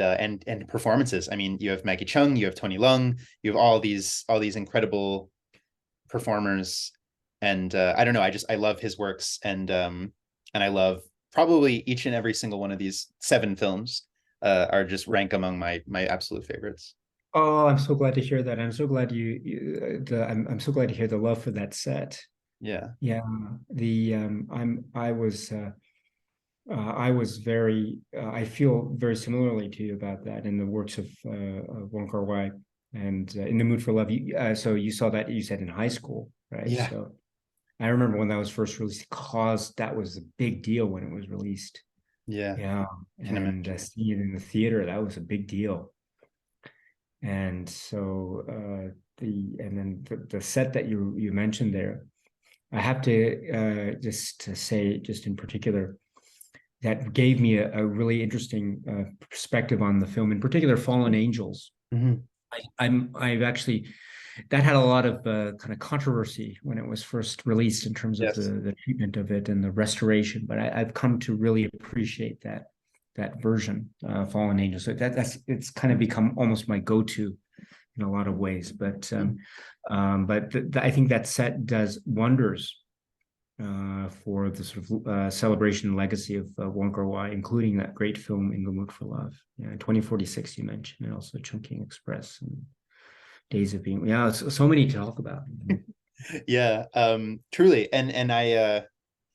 Speaker 1: performances. I mean, you have Maggie Chung, you have Tony Leung, you have all these incredible performers, and I don't know, I love his works, and I love probably each and every single one of these 7 films are just rank among my absolute favorites.
Speaker 2: Oh, I'm so glad to hear that. I'm so glad I'm so glad to hear the love for that set.
Speaker 1: Yeah.
Speaker 2: Yeah, the I was very I feel very similarly to you about that in the works of Wong Kar-wai and In the Mood for Love. So you saw that, you said, in high school, right?
Speaker 1: Yeah.
Speaker 2: So I remember when that was first released, because that was a big deal when it was released.
Speaker 1: Yeah.
Speaker 2: Yeah,
Speaker 1: Can
Speaker 2: and
Speaker 1: imagine.
Speaker 2: seeing it in the theater, that was a big deal. And so the set that you mentioned there, I have to just to say, just in particular, that gave me a really interesting perspective on the film, in particular, Fallen Angels.
Speaker 1: Mm-hmm.
Speaker 2: I've actually, that had a lot of kind of controversy when it was first released in terms of
Speaker 1: Yes.
Speaker 2: the treatment of it and the restoration, but I've come to really appreciate that version, Fallen Angels. So it's kind of become almost my go-to in a lot of ways. But I think that set does wonders for the sort of celebration and legacy of Wong Kar-wai, including that great film In the Mood for Love. Yeah, 2046 you mentioned, and also Chungking Express and Days of Being. Yeah, it's so many to talk about.
Speaker 1: Yeah, truly. And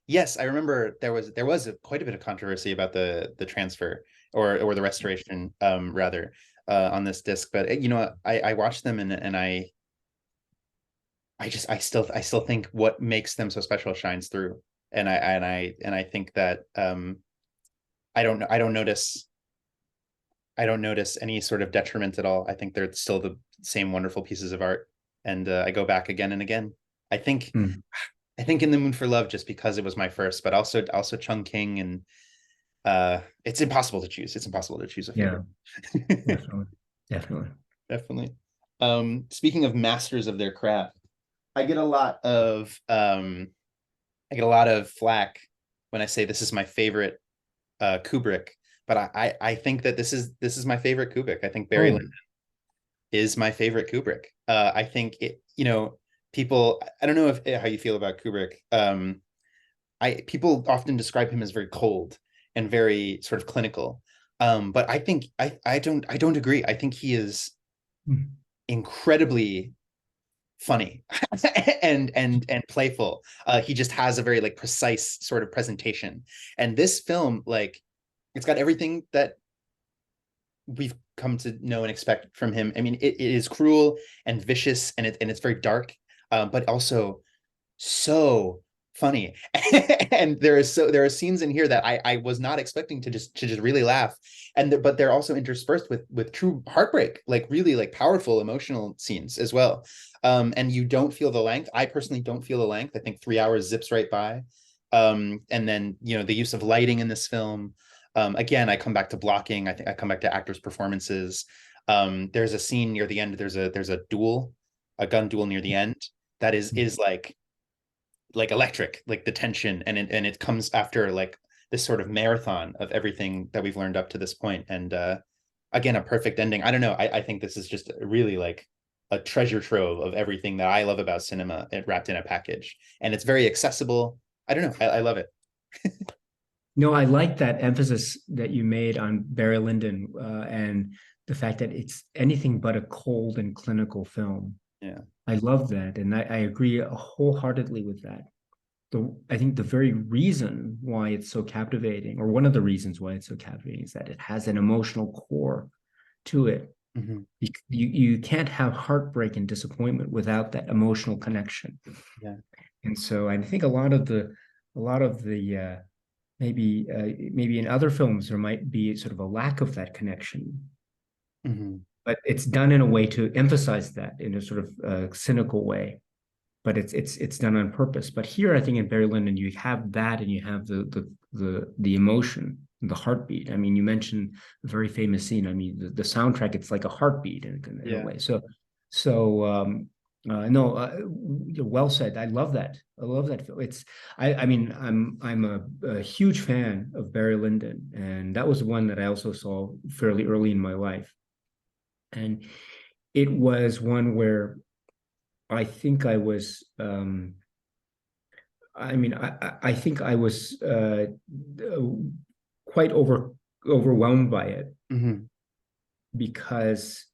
Speaker 1: yes, I remember there was quite a bit of controversy about the transfer, or the restoration, rather, on this disc. But I watched them, and I still think what makes them so special shines through. And I think that I don't notice any sort of detriment at all. I think they're still the same wonderful pieces of art, and I go back again and again. I think
Speaker 2: Mm.
Speaker 1: I think In the Mood for Love, just because it was my first, but also Chungking, and it's impossible to choose. It's impossible to choose a
Speaker 2: Yeah,
Speaker 1: favorite.
Speaker 2: definitely, definitely.
Speaker 1: Definitely. Speaking of masters of their craft, I get a lot of flack when I say this is my favorite Kubrick, but I think that this is my favorite Kubrick. I think Barry
Speaker 2: Oh,
Speaker 1: Lyndon is my favorite Kubrick. I think people. I don't know if how you feel about Kubrick. I People often describe him as very cold and very sort of clinical. But I think I don't agree. I think he is
Speaker 2: mm.
Speaker 1: incredibly funny and playful. He just has a very like precise sort of presentation. And this film, like, it's got everything that we've come to know and expect from him. I mean, it is cruel and vicious, and it's very dark, but also so funny. And there are scenes in here that I was not expecting to just really laugh, but they're also interspersed with true heartbreak, like really like powerful emotional scenes as well. And you don't feel the length. I personally don't feel the length. I think 3 hours zips right by. And then the use of lighting in this film. Again, I come back to blocking. I think I come back to actors' performances. There's a scene near the end. There's a gun duel near the end that is like electric, like the tension, and it comes after like this sort of marathon of everything that we've learned up to this point. And again, a perfect ending. I don't know. I think this is just really like a treasure trove of everything that I love about cinema, wrapped in a package, and it's very accessible. I don't know. I love it.
Speaker 2: No, I like that emphasis that you made on Barry Lyndon and the fact that it's anything but a cold and clinical film.
Speaker 1: Yeah.
Speaker 2: I love that, and I agree wholeheartedly with that. I think the very reason why it's so captivating, or one of the reasons why it's so captivating, is that it has an emotional core to it.
Speaker 1: Mm-hmm.
Speaker 2: You can't have heartbreak and disappointment without that emotional connection.
Speaker 1: Yeah.
Speaker 2: And so I think a lot of the maybe in other films there might be sort of a lack of that connection,
Speaker 1: Hmm.
Speaker 2: but it's done in a way to emphasize that in a sort of cynical way. But it's done on purpose. But here, I think in Barry Lyndon, you have that, and you have the emotion, the heartbeat. I mean, you mentioned a very famous scene. I mean, the soundtrack, it's like a heartbeat in a
Speaker 1: Yeah.
Speaker 2: way. No, well said. I love that. I love that film. I mean, I'm a huge fan of Barry Lyndon, and that was one that I also saw fairly early in my life. And it was one where I think I was I mean, I think I was quite overwhelmed by it
Speaker 1: Hmm.
Speaker 2: because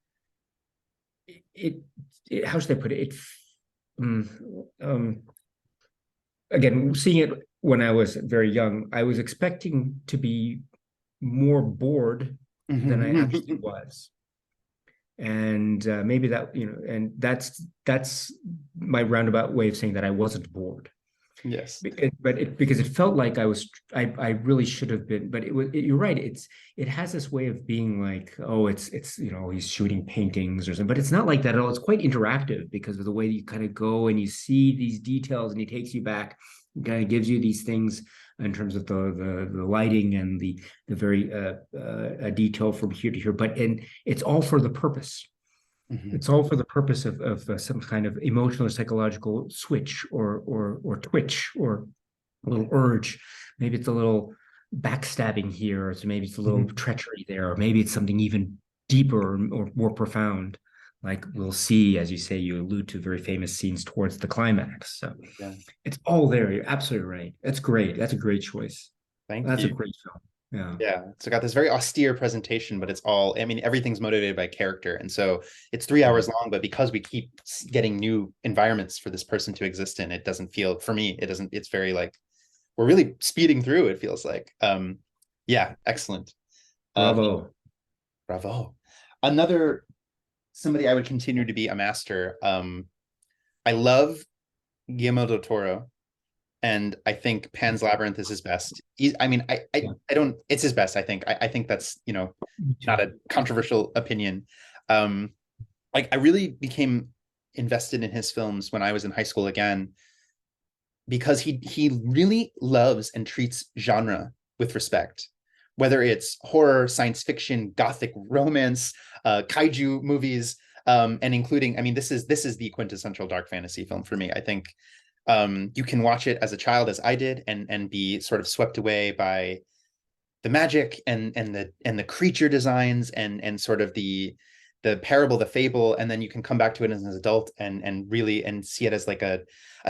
Speaker 2: it, how should I put it? Mm, um, again, seeing it when I was very young, I was expecting to be more bored than I actually
Speaker 1: Hmm.
Speaker 2: was. And maybe that, and that's my roundabout way of saying that I wasn't bored.
Speaker 1: Yes.
Speaker 2: Because it felt like I really should have been, but you're right, it has this way of being like, oh, it's he's shooting paintings or something, but it's not like that at all. It's quite interactive because of the way you kind of go and you see these details, and he takes you back, kind of gives you these things in terms of the lighting and the very detail from here to here, and it's all for the purpose.
Speaker 1: Hmm.
Speaker 2: It's all for the purpose of some kind of emotional or psychological switch or twitch or a little urge. Maybe it's a little backstabbing here, or so maybe it's a little
Speaker 1: Hmm.
Speaker 2: treachery there, or maybe it's something even deeper or more profound. Like we'll see, as you say, you allude to very famous scenes towards the climax. So
Speaker 1: Yeah.
Speaker 2: it's all there. You're absolutely right. That's great. That's a great choice.
Speaker 1: Thank
Speaker 2: That's a
Speaker 1: you.
Speaker 2: great film. Yeah.
Speaker 1: Yeah, so got this very austere presentation, but it's all, I mean, everything's motivated by character. And so it's 3 hours
Speaker 2: Yeah.
Speaker 1: long, but because we keep getting new environments for this person to exist in, it doesn't feel, for me, it doesn't, it's very like, we're really speeding through, it feels like. Yeah, excellent. Uh,
Speaker 2: Bravo.
Speaker 1: bravo. Another, somebody I would continue to be a master. I love Guillermo del Toro, and I think Pan's Labyrinth is his best. I mean,
Speaker 2: Yeah.
Speaker 1: I don't. It's his best. I think. I think that's
Speaker 2: Me
Speaker 1: not
Speaker 2: too.
Speaker 1: a controversial opinion. Um, like I really became invested in his films when I was in high school again, because he really loves and treats genre with respect, whether it's horror, science fiction, gothic romance, kaiju movies, and including. I mean, this is the quintessential dark fantasy film for me. I think you can watch it as a child, as I did, and be sort of swept away by the magic and the creature designs and sort of the parable, the fable, and then you can come back to it as an adult and really and see it as like a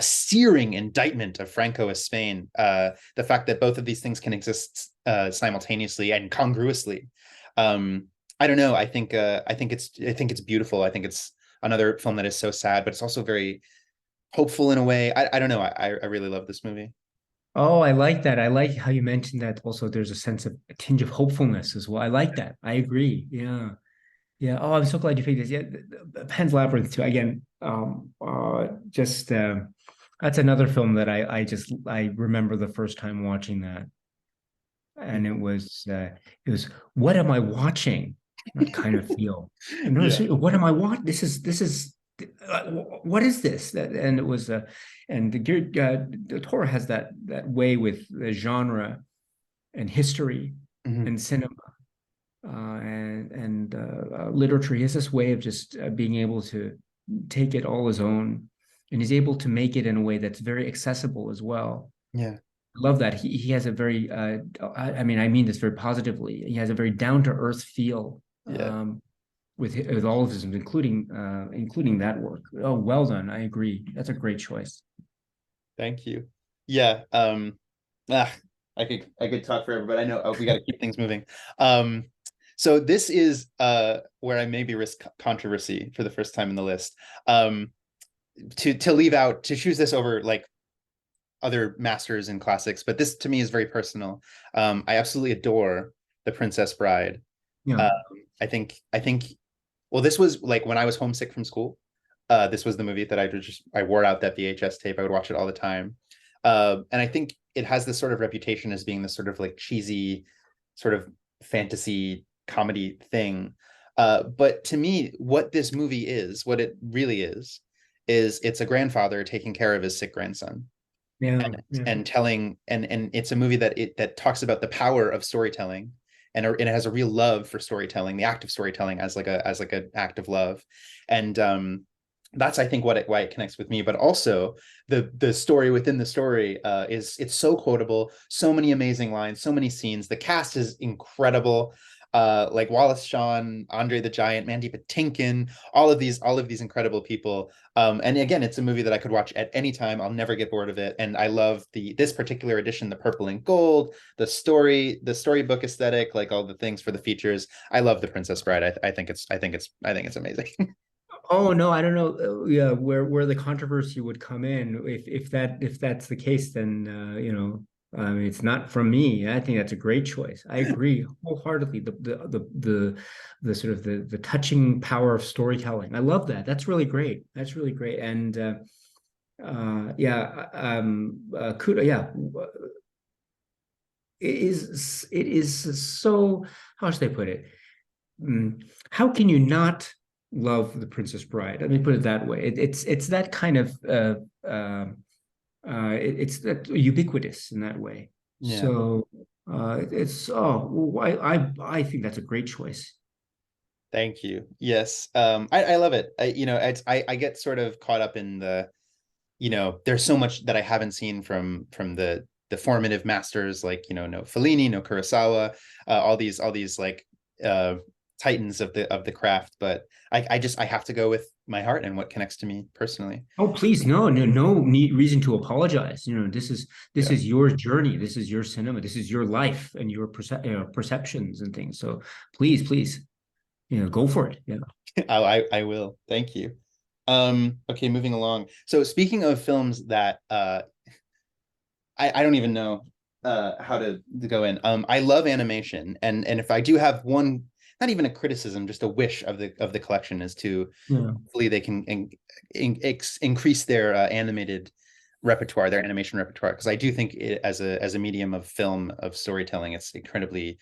Speaker 1: searing indictment of Francoist Spain. The fact that both of these things can exist simultaneously and congruously. I don't know. I think it's beautiful. I think it's another film that is so sad, but it's also very hopeful in a way. I don't know. I really love this movie.
Speaker 2: Oh, I like that. I like how you mentioned that also there's a sense of a tinge of hopefulness as well. I like that. I agree. Yeah. Yeah. Oh, I'm so glad you picked this. Yeah. Pan's Labyrinth too. Again, just that's another film that I remember the first time watching that. And it was what am I watching? That kind of feel. And no,
Speaker 1: Yeah.
Speaker 2: what am I watching? This is what is this? And it was and the Torah has that way with the genre and history
Speaker 1: Mhm.
Speaker 2: and cinema and literature. He has this way of just being able to take it all his own, and he's able to make it in a way that's very accessible as well.
Speaker 1: Yeah.
Speaker 2: I love that he has a very I mean, I mean this very positively. He has a very down to earth feel
Speaker 1: Yeah.
Speaker 2: with all of his, including that work. Oh, well done. I agree. That's a great choice.
Speaker 1: Thank you. Yeah. Ah, I could talk forever, but I know we got to keep things moving. Um, so this is where I maybe risk controversy for the first time in the list. Um, to leave out to choose this over like other masters and classics, but this to me is very personal. I absolutely adore The Princess Bride.
Speaker 2: Yeah.
Speaker 1: Um, I think well, this was like when I was homesick from school. This was the movie that I wore out that VHS tape. I would watch it all the time. And I think it has this sort of reputation as being this sort of like cheesy sort of fantasy comedy thing. But to me, what this movie is, what it really is it's a grandfather taking care of his sick grandson,
Speaker 2: Yeah,
Speaker 1: and
Speaker 2: yeah.
Speaker 1: telling, and it's a movie that talks about the power of storytelling, and it has a real love for storytelling, the act of storytelling as like an act of love. And that's, I think, why it connects with me. But also the story within the story, is it's so quotable, so many amazing lines, so many scenes. The cast is incredible. Like Wallace Shawn, Andre the Giant, Mandy Patinkin, all of these incredible people. And again, it's a movie that I could watch at any time. I'll never get bored of it. And I love this particular edition, the purple and gold, the storybook aesthetic, like all the things for the features. I love The Princess Bride. I think it's amazing.
Speaker 2: Oh no, I don't know. Yeah, where the controversy would come in, if that's the case, then it's not from me. I think that's a great choice. I agree wholeheartedly. The sort of the touching power of storytelling. I love that. That's really great. That's really great. And yeah, kudo. Yeah, it is so. How should I put it? How can you not love The Princess Bride? Let me put it that way. It's that kind of it's that ubiquitous in that way.
Speaker 1: Yeah.
Speaker 2: So it's I think that's a great choice.
Speaker 1: Thank you. Yes. I love it. I get sort of caught up in there's so much that I haven't seen from the formative masters, like, no Fellini, no Kurosawa, all these like uh titans of the craft. But I have to go with my heart and what connects to me personally.
Speaker 2: Oh, please, no need reason to apologize. This
Speaker 1: Yeah.
Speaker 2: is your journey. This is your cinema. This is your life and your perceptions and things. So please, go for it. Yeah.
Speaker 1: I will. Thank you. Okay, moving along. So speaking of films that I don't even know how to go in. I love animation, and if I do have one, not even a criticism, just a wish of the collection, is to
Speaker 2: Yeah.
Speaker 1: hopefully they can increase their animated repertoire, their animation repertoire, because I do think as a medium of film, of storytelling, it's incredibly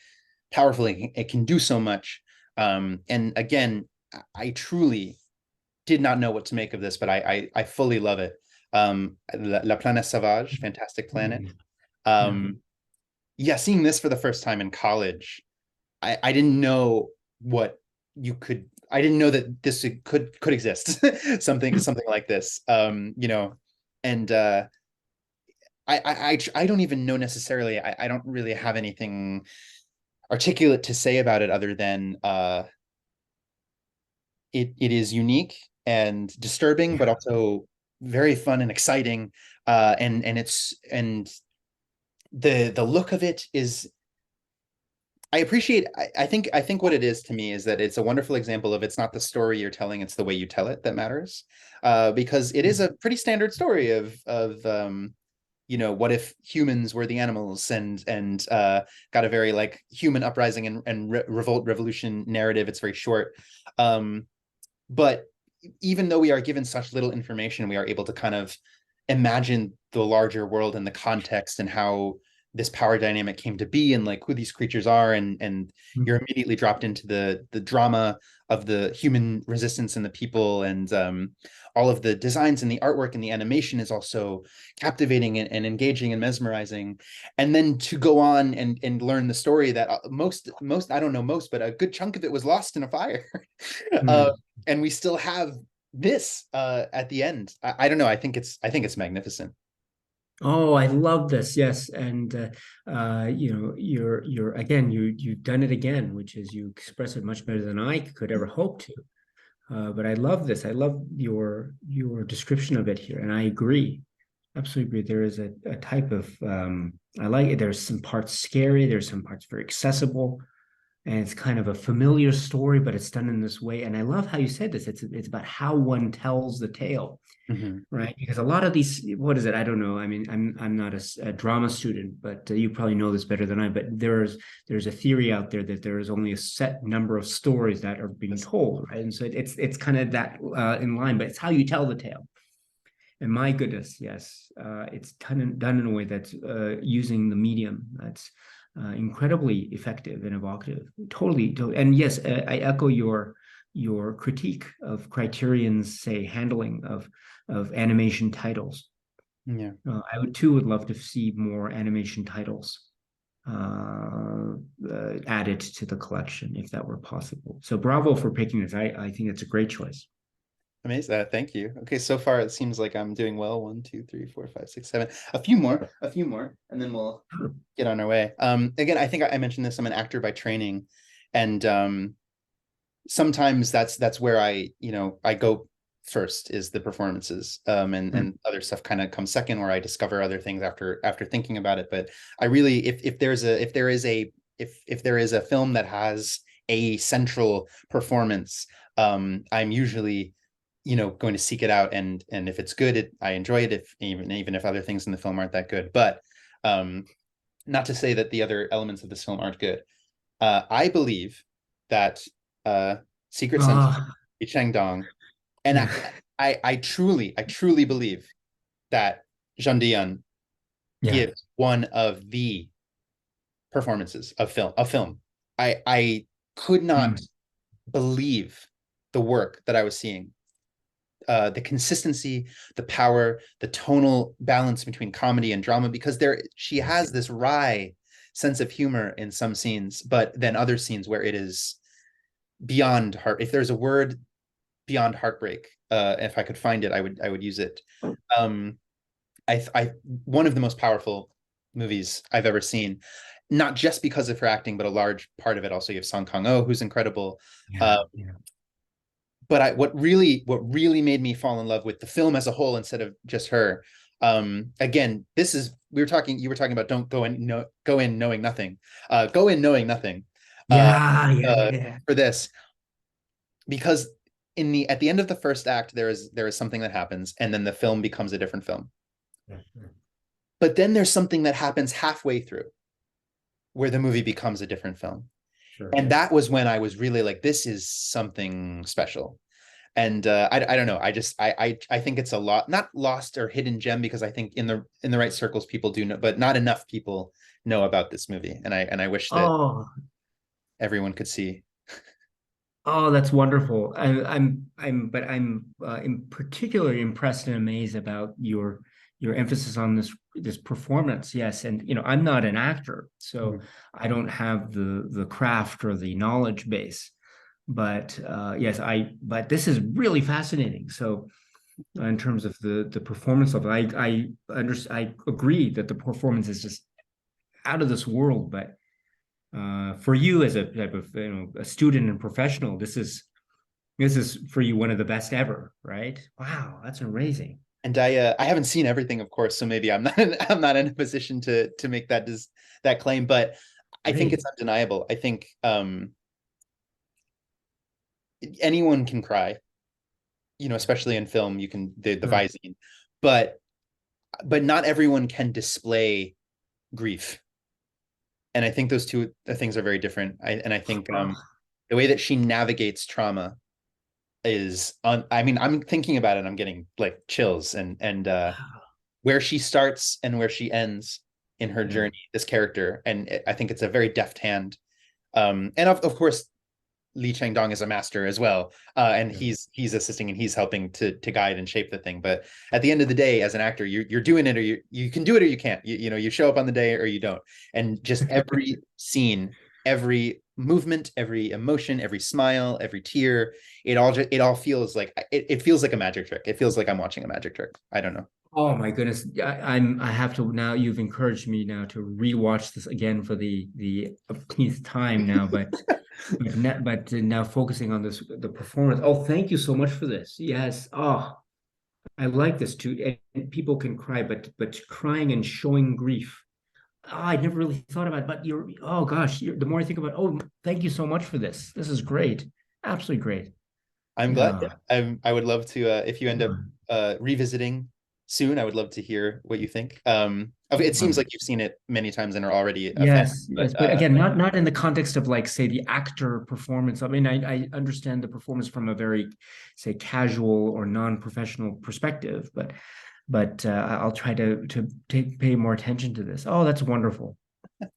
Speaker 1: powerful. It can do so much. And again, I truly did not know what to make of this, but I fully love it. La Planète Sauvage, Fantastic Planet.
Speaker 2: Mhm. Yeah.
Speaker 1: Um, yeah, seeing this for the first time in college, I didn't know what I didn't know that this could exist. Something like this. And I don't even know necessarily. I don't really have anything articulate to say about it other than it is unique and disturbing, but
Speaker 2: Yeah.
Speaker 1: also very fun and exciting. And the look of it is, I appreciate. I think what it is to me is that it's a wonderful example of, it's not the story you're telling, it's the way you tell it that matters. Because it is a pretty standard story of what if humans were the animals, and got a very like human uprising and revolt revolution narrative. It's very short. But even though we are given such little information, we are able to kind of imagine the larger world and the context, and how this power dynamic came to be, and like who these creatures are, and you're immediately dropped into the drama of the human resistance and the people, and all of the designs and the artwork and the animation is also captivating and engaging and mesmerizing. And then to go on and learn the story that most I don't know most, but a good chunk of it was lost in a fire. uh,
Speaker 2: Mm.
Speaker 1: and we still have this at the end. I don't know. I think it's magnificent.
Speaker 2: Oh, I love this. Yes, and you're again, you've done it again, which is you express it much better than I could ever hope to. But I love this. I love your description of it here, and I agree. Absolutely agree. There is a type of I like it. There's some parts scary. There's some parts very accessible, and it's kind of a familiar story, but it's done in this way. And I love how you said this. It's about how one tells the tale,
Speaker 1: Mhm.
Speaker 2: right? Because a lot of these, what is it? I don't know. I mean, I'm not a drama student, but you probably know this better than I. But there's a theory out there that there is only a set number of stories that are being told, right? And so it's kind of that in line, but it's how you tell the tale. And my goodness, yes, it's done in a way that's using the medium that's incredibly effective and evocative. Totally, totally. And yes, I echo your critique of Criterion's, say, handling of animation titles.
Speaker 1: Yeah.
Speaker 2: I would love to see more animation titles added to the collection if that were possible. So bravo for picking this. I think it's a great choice.
Speaker 1: Amazing. Thank you. Okay, so far it seems like I'm doing well. 1, 2, 3, 4, 5, 6, 7. A few more, and then we'll get on our way. Again, I think I mentioned this. I'm an actor by training, and sometimes that's where I go first is the performances, and other stuff kind of comes second, where I discover other things after thinking about it. But I really, if there is a film that has a central performance, I'm usually going to seek it out, and if it's good, I enjoy it, if even if other things in the film aren't that good. But not to say that the other elements of this film aren't good. I believe that Secret Sense,
Speaker 2: Ah,
Speaker 1: Changdong, and
Speaker 2: yeah,
Speaker 1: I truly believe that Jean
Speaker 2: yeah.
Speaker 1: gives one of the performances of film. I could not
Speaker 2: Mm.
Speaker 1: believe the work that I was seeing. The consistency, the power, the tonal balance between comedy and drama, because she has this wry sense of humor in some scenes, but then other scenes where it is beyond heart. If there's a word, beyond heartbreak, if I could find it, I would use it. Um, I One of the most powerful movies I've ever seen, not just because of her acting, but a large part of it also. You have Song Kang-oh, who's incredible.
Speaker 2: Yeah,
Speaker 1: Uh,
Speaker 2: yeah.
Speaker 1: but what really made me fall in love with the film as a whole instead of just her. Again, you were talking about don't go in knowing nothing. Go in knowing nothing. Uh,
Speaker 2: Yeah, yeah,
Speaker 1: uh,
Speaker 2: yeah.
Speaker 1: for this, because at the end of the first act, there is something that happens, and then the film becomes a different film.
Speaker 2: Yeah, yeah.
Speaker 1: But then there's something that happens halfway through where the movie becomes a different film.
Speaker 2: Sure.
Speaker 1: And that was when I was really like, this is something special. And I don't know. I think it's a lot, not lost or hidden gem, because I think in the right circles people do know, but not enough people know about this movie. And I wish that
Speaker 2: Oh,
Speaker 1: everyone could see.
Speaker 2: oh, that's wonderful. I'm in particularly impressed and amazed about your emphasis on this performance. Yes, and I'm not an actor, so
Speaker 1: Mhm.
Speaker 2: I don't have the craft or the knowledge base. But yes, but this is really fascinating. So in terms of the performance of it, I agree that the performance is just out of this world. But for you as a type of a student and professional, this is for you one of the best ever, right? Wow, that's amazing.
Speaker 1: And I haven't seen everything, of course, so maybe I'm not in a position to make that claim, but I think it's
Speaker 2: Great.
Speaker 1: undeniable. I think anyone can cry, especially in film. You can the
Speaker 2: Sure.
Speaker 1: Visine, but not everyone can display grief, and I think those two things are very different. I think
Speaker 2: Oh,
Speaker 1: the way that she navigates trauma is on. I mean, I'm thinking about it, I'm getting like chills, and
Speaker 2: wow.
Speaker 1: where she starts and where she ends in her
Speaker 2: Yeah.
Speaker 1: journey, this character, and I think it's a very deft hand. And of course, Lee Chang Dong is a master as well, and
Speaker 2: Yeah.
Speaker 1: he's assisting and he's helping to guide and shape the thing. But at the end of the day, as an actor, you're doing it, or you can do it or you can't. You show up on the day or you don't. And just every scene, every movement, every emotion, every smile, every tear, it all feels like it feels like a magic trick. It feels like I'm watching a magic trick. I don't know.
Speaker 2: Oh my goodness. I have to now, you've encouraged me now to rewatch this again for the umpteenth time now, but now focusing on the performance. Oh, thank you so much for this. Yes. Oh, I like this too. And people can cry, but crying and showing grief. Oh, I never really thought about it, but oh gosh, the more I think about, oh, thank you so much for this. This is great. Absolutely great.
Speaker 1: I'm glad.
Speaker 2: Yeah.
Speaker 1: Yeah. I would love to if you end up revisiting soon. I would love to hear what you think. It seems like you've seen it many times and are already a fan,
Speaker 2: Yes,
Speaker 1: but
Speaker 2: yes, but again, not in the context of like, say, the actor performance. I mean, I understand the performance from a very, say, casual or non-professional perspective, but I'll try to pay more attention to this. Oh, that's wonderful.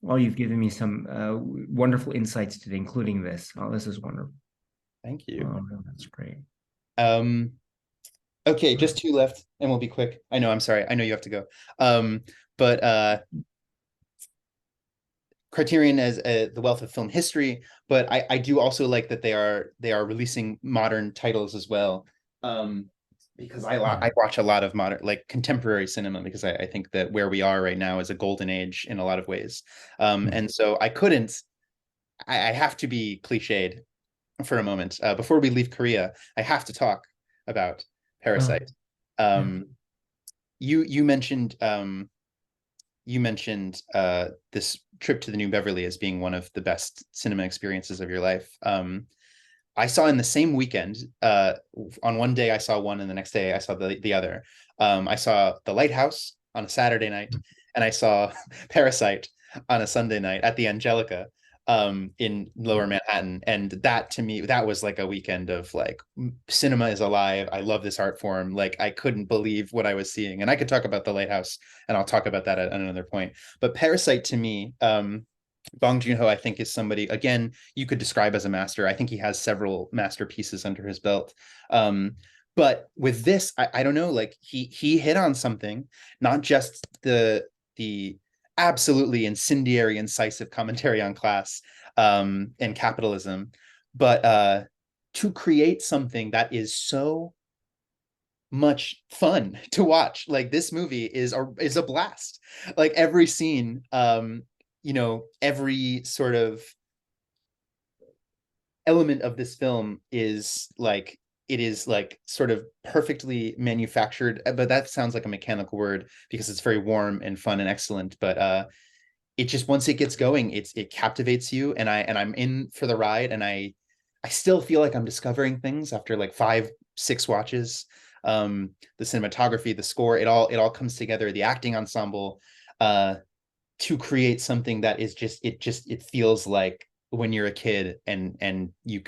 Speaker 2: Oh, you've given me some wonderful insights today, including this. Oh, this is wonderful.
Speaker 1: thank you.
Speaker 2: Oh, no, that's great.
Speaker 1: Um, okay, just two left, and we'll be quick. I know, I'm sorry. I know you have to go. But Criterion as the wealth of film history, but I do also like that they are releasing modern titles as well. Because
Speaker 2: Yeah.
Speaker 1: I watch a lot of modern, like contemporary cinema, because I think that where we are right now is a golden age in a lot of ways.
Speaker 2: Hmm.
Speaker 1: And so I have to be cliched for a moment. Before we leave Korea, I have to talk about
Speaker 2: Oh,
Speaker 1: Parasite.
Speaker 2: yeah.
Speaker 1: Um, you mentioned this trip to the New Beverly as being one of the best cinema experiences of your life. I saw in the same weekend. On one day I saw one, and the next day I saw the other. I saw The Lighthouse on a Saturday night, and I saw Parasite on a Sunday night at the Angelica in Lower Manhattan. And that, to me, that was like a weekend of like, cinema is alive. I love this art form. Like, I couldn't believe what I was seeing. And I could talk about The Lighthouse, and I'll talk about that at another point. But Parasite, to me, Bong Joon-ho, I think, is somebody, again, you could describe as a master. I think he has several masterpieces under his belt. But with this, I don't know, like he hit on something, not just the absolutely incendiary, incisive commentary on class and capitalism, but to create something that is so much fun to watch. Like, this movie is a blast. Like, every scene, every sort of element of this film is like, it is like sort of perfectly manufactured, but that sounds like a mechanical word because it's very warm and fun and excellent. But it just, once it gets going, it captivates you, and I'm in for the ride, and I still feel like I'm discovering things after like 5 6 watches. The cinematography, the score, it all comes together, the acting ensemble, uh to create something that is it feels like when you're a kid, and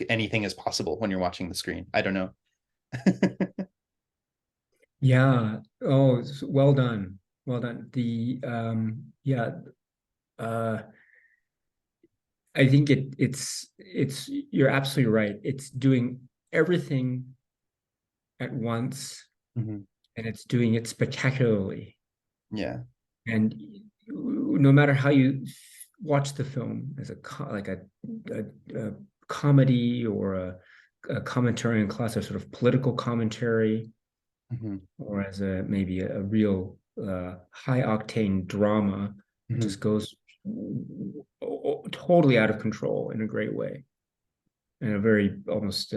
Speaker 1: anything is possible when you're watching the screen. I don't know.
Speaker 2: Yeah. Oh, well done. Well done. Yeah, uh I think it's you're absolutely right. It's doing everything at once,
Speaker 1: Mhm.
Speaker 2: and it's doing it spectacularly.
Speaker 1: Yeah.
Speaker 2: And no matter how you watch the film as a, a comedy or a commentary in class, a sort of political commentary,
Speaker 1: Mhm.
Speaker 2: or as a maybe a real high octane drama, it
Speaker 1: Mhm.
Speaker 2: just goes totally out of control in a great way, in a very almost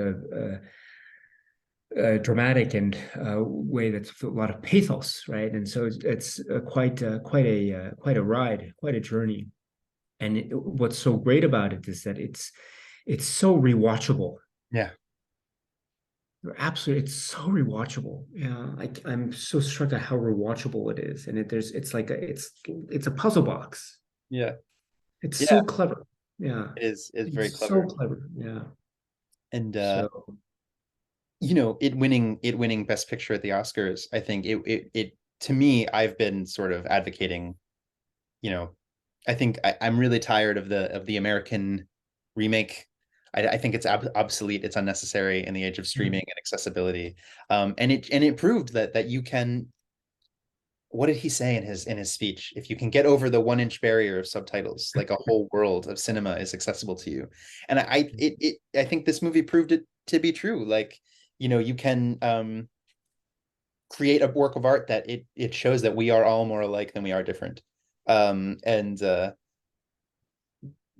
Speaker 2: dramatic and way that's a lot of pathos, right? And so it's quite a ride, quite a journey. And what's so great about it is that it's so rewatchable.
Speaker 1: Yeah.
Speaker 2: Absolutely, it's so rewatchable. Yeah, I'm so struck at how rewatchable it is, and it's like it's a puzzle box.
Speaker 1: Yeah.
Speaker 2: It's
Speaker 1: Yeah.
Speaker 2: so clever. Yeah,
Speaker 1: It is very
Speaker 2: it's so
Speaker 1: clever.
Speaker 2: clever. Yeah.
Speaker 1: And
Speaker 2: So
Speaker 1: it winning Best Picture at the Oscars. I think it to me, I've been sort of advocating, you know I think I'm really tired of the American remake. I think it's obsolete. It's unnecessary in the age of
Speaker 2: yeah.
Speaker 1: streaming and accessibility. And it proved that you can. What did he say in his speech? If you can get over the 1 inch barrier of subtitles, like, a whole world of cinema is accessible to you. And I think this movie proved it to be true. Like, you can create a work of art that it shows that we are all more alike than we are different. And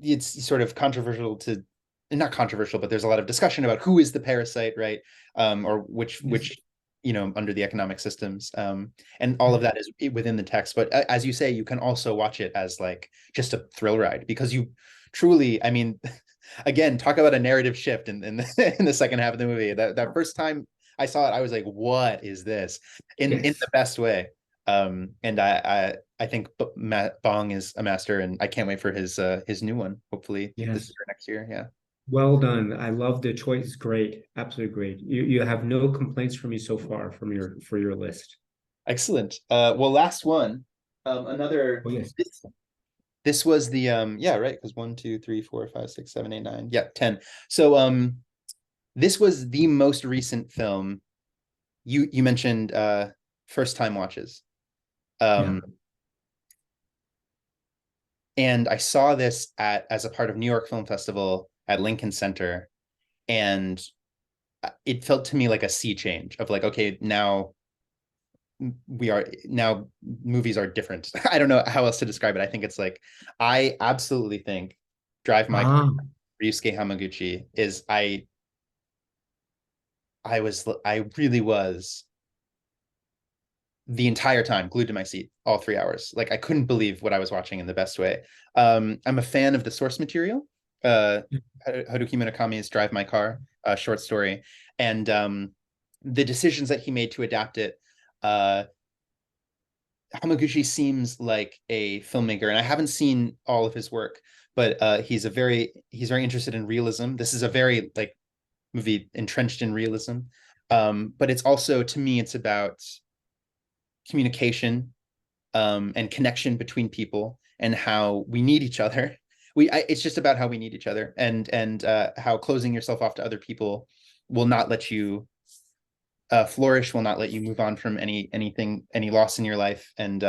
Speaker 1: it's sort of controversial to not controversial, but there's a lot of discussion about who is the parasite, right? Or
Speaker 2: Yes.
Speaker 1: which under the economic systems, and all of that is within the text. But as you say, you can also watch it as like just a thrill ride, because you truly, I mean, again, talk about a narrative shift in the, in the second half of the movie. That first time I saw it, I was like, what is this? In the
Speaker 2: Yes.
Speaker 1: best way. And I think Matt Bong is a master, and I can't wait for his new one, hopefully this
Speaker 2: Yes.
Speaker 1: year or next year. Yeah.
Speaker 2: Well done. I love the choice. Great. Absolutely great. You have no complaints from me so far from your for your list.
Speaker 1: Excellent. Well, last one. Another
Speaker 2: Oh yes.
Speaker 1: this was the yeah, right, because one, two, three, four, five, six, seven, eight, nine. Yeah, 10. So this was the most recent film. You mentioned first time watches.
Speaker 2: Yeah.
Speaker 1: Um and I saw this at as a part of New York Film Festival at Lincoln Center, and it felt to me like a sea change of like, okay, now movies are different. I don't know how else to describe it. I think it's like, I absolutely think Drive My Car,
Speaker 2: Ah,
Speaker 1: Ryusuke Hamaguchi is I really was the entire time glued to my seat all 3 hours. Like I couldn't believe what I was watching in the best way. I'm a fan of the source material. Uh, Haruki Murakami's Drive My Car, short story, and the decisions that he made to adapt it. Hamaguchi seems like a filmmaker, and I haven't seen all of his work, but he's very interested in realism. This is a very like movie entrenched in realism, but it's also, to me, it's about communication, and connection between people, and how we need each other. It's just about how we need each other, and how closing yourself off to other people will not let you flourish, will not let you move on from any loss in your life, and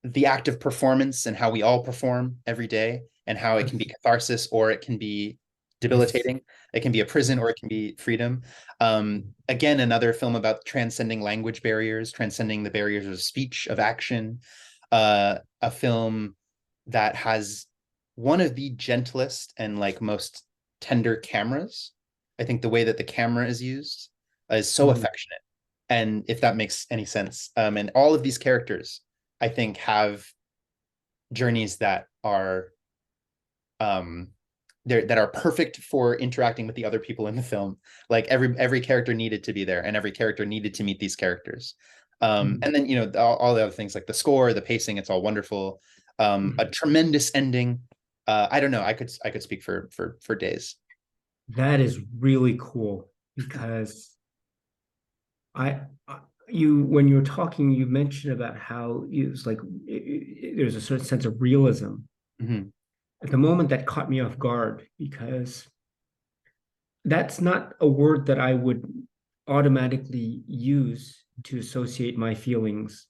Speaker 1: the act of performance and how we all perform every day, and how it can be catharsis or it can be
Speaker 2: yes.
Speaker 1: debilitating. It can be a prison or it can be freedom. Again, another film about transcending language barriers, transcending the barriers of speech, of action. A film that has one of the gentlest and like most tender cameras. I think the way that the camera is used is so
Speaker 2: Mm.
Speaker 1: affectionate. And if that makes any sense. And all of these characters, I think, have journeys that are um that are perfect for interacting with the other people in the film. Like every character needed to be there, and every character needed to meet these characters. And then all the other things like the score, the pacing, it's all wonderful. A tremendous ending. I don't know. I could speak for days.
Speaker 2: That is really cool because you when you were talking, you mentioned about how it was like there's a certain sense of realism.
Speaker 1: Mhm.
Speaker 2: At the moment, that caught me off guard because that's not a word that I would automatically use to associate my feelings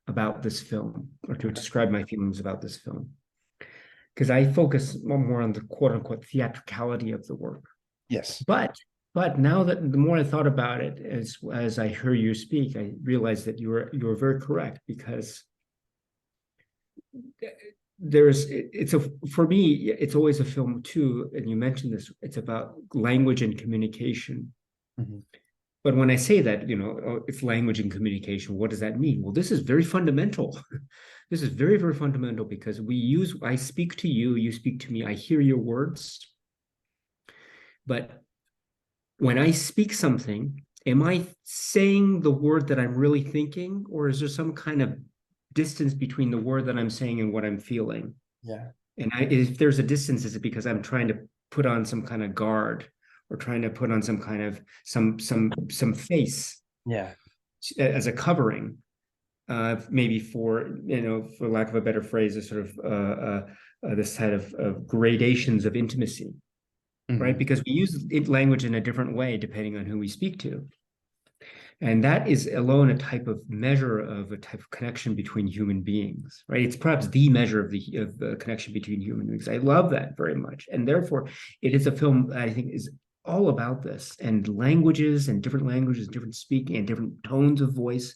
Speaker 2: about this film or to describe my feelings about this film because I focus more on the quote unquote theatricality of the work.
Speaker 1: Yes.
Speaker 2: But now that the more I thought about it, as I hear you speak, I realized that you were very correct because it's a for me it's always a film too, and you mentioned this. It's about language and communication.
Speaker 1: Mhm.
Speaker 2: But when I say that, it's language and communication, what does that mean? Well, this is very fundamental. This is very, very fundamental because I speak to you, you speak to me, I hear your words. But when I speak something, am I saying the word that I'm really thinking, or is there some kind of distance between the word that I'm saying and what I'm feeling?
Speaker 1: Yeah.
Speaker 2: And if there's a distance, is it because I'm trying to put on some kind of guard or trying to put on some kind of some face
Speaker 1: Yeah.
Speaker 2: as a covering, maybe for lack of a better phrase, a sort of this kind of gradations of intimacy, right?
Speaker 1: Mhm.
Speaker 2: Because we use language in a different way depending on who we speak to. And that is alone a type of measure of a type of connection between human beings, right? It's perhaps the measure of the connection between human beings. I love that very much. And therefore, it is a film that I think is all about this and languages, different speaking, and different tones of voice,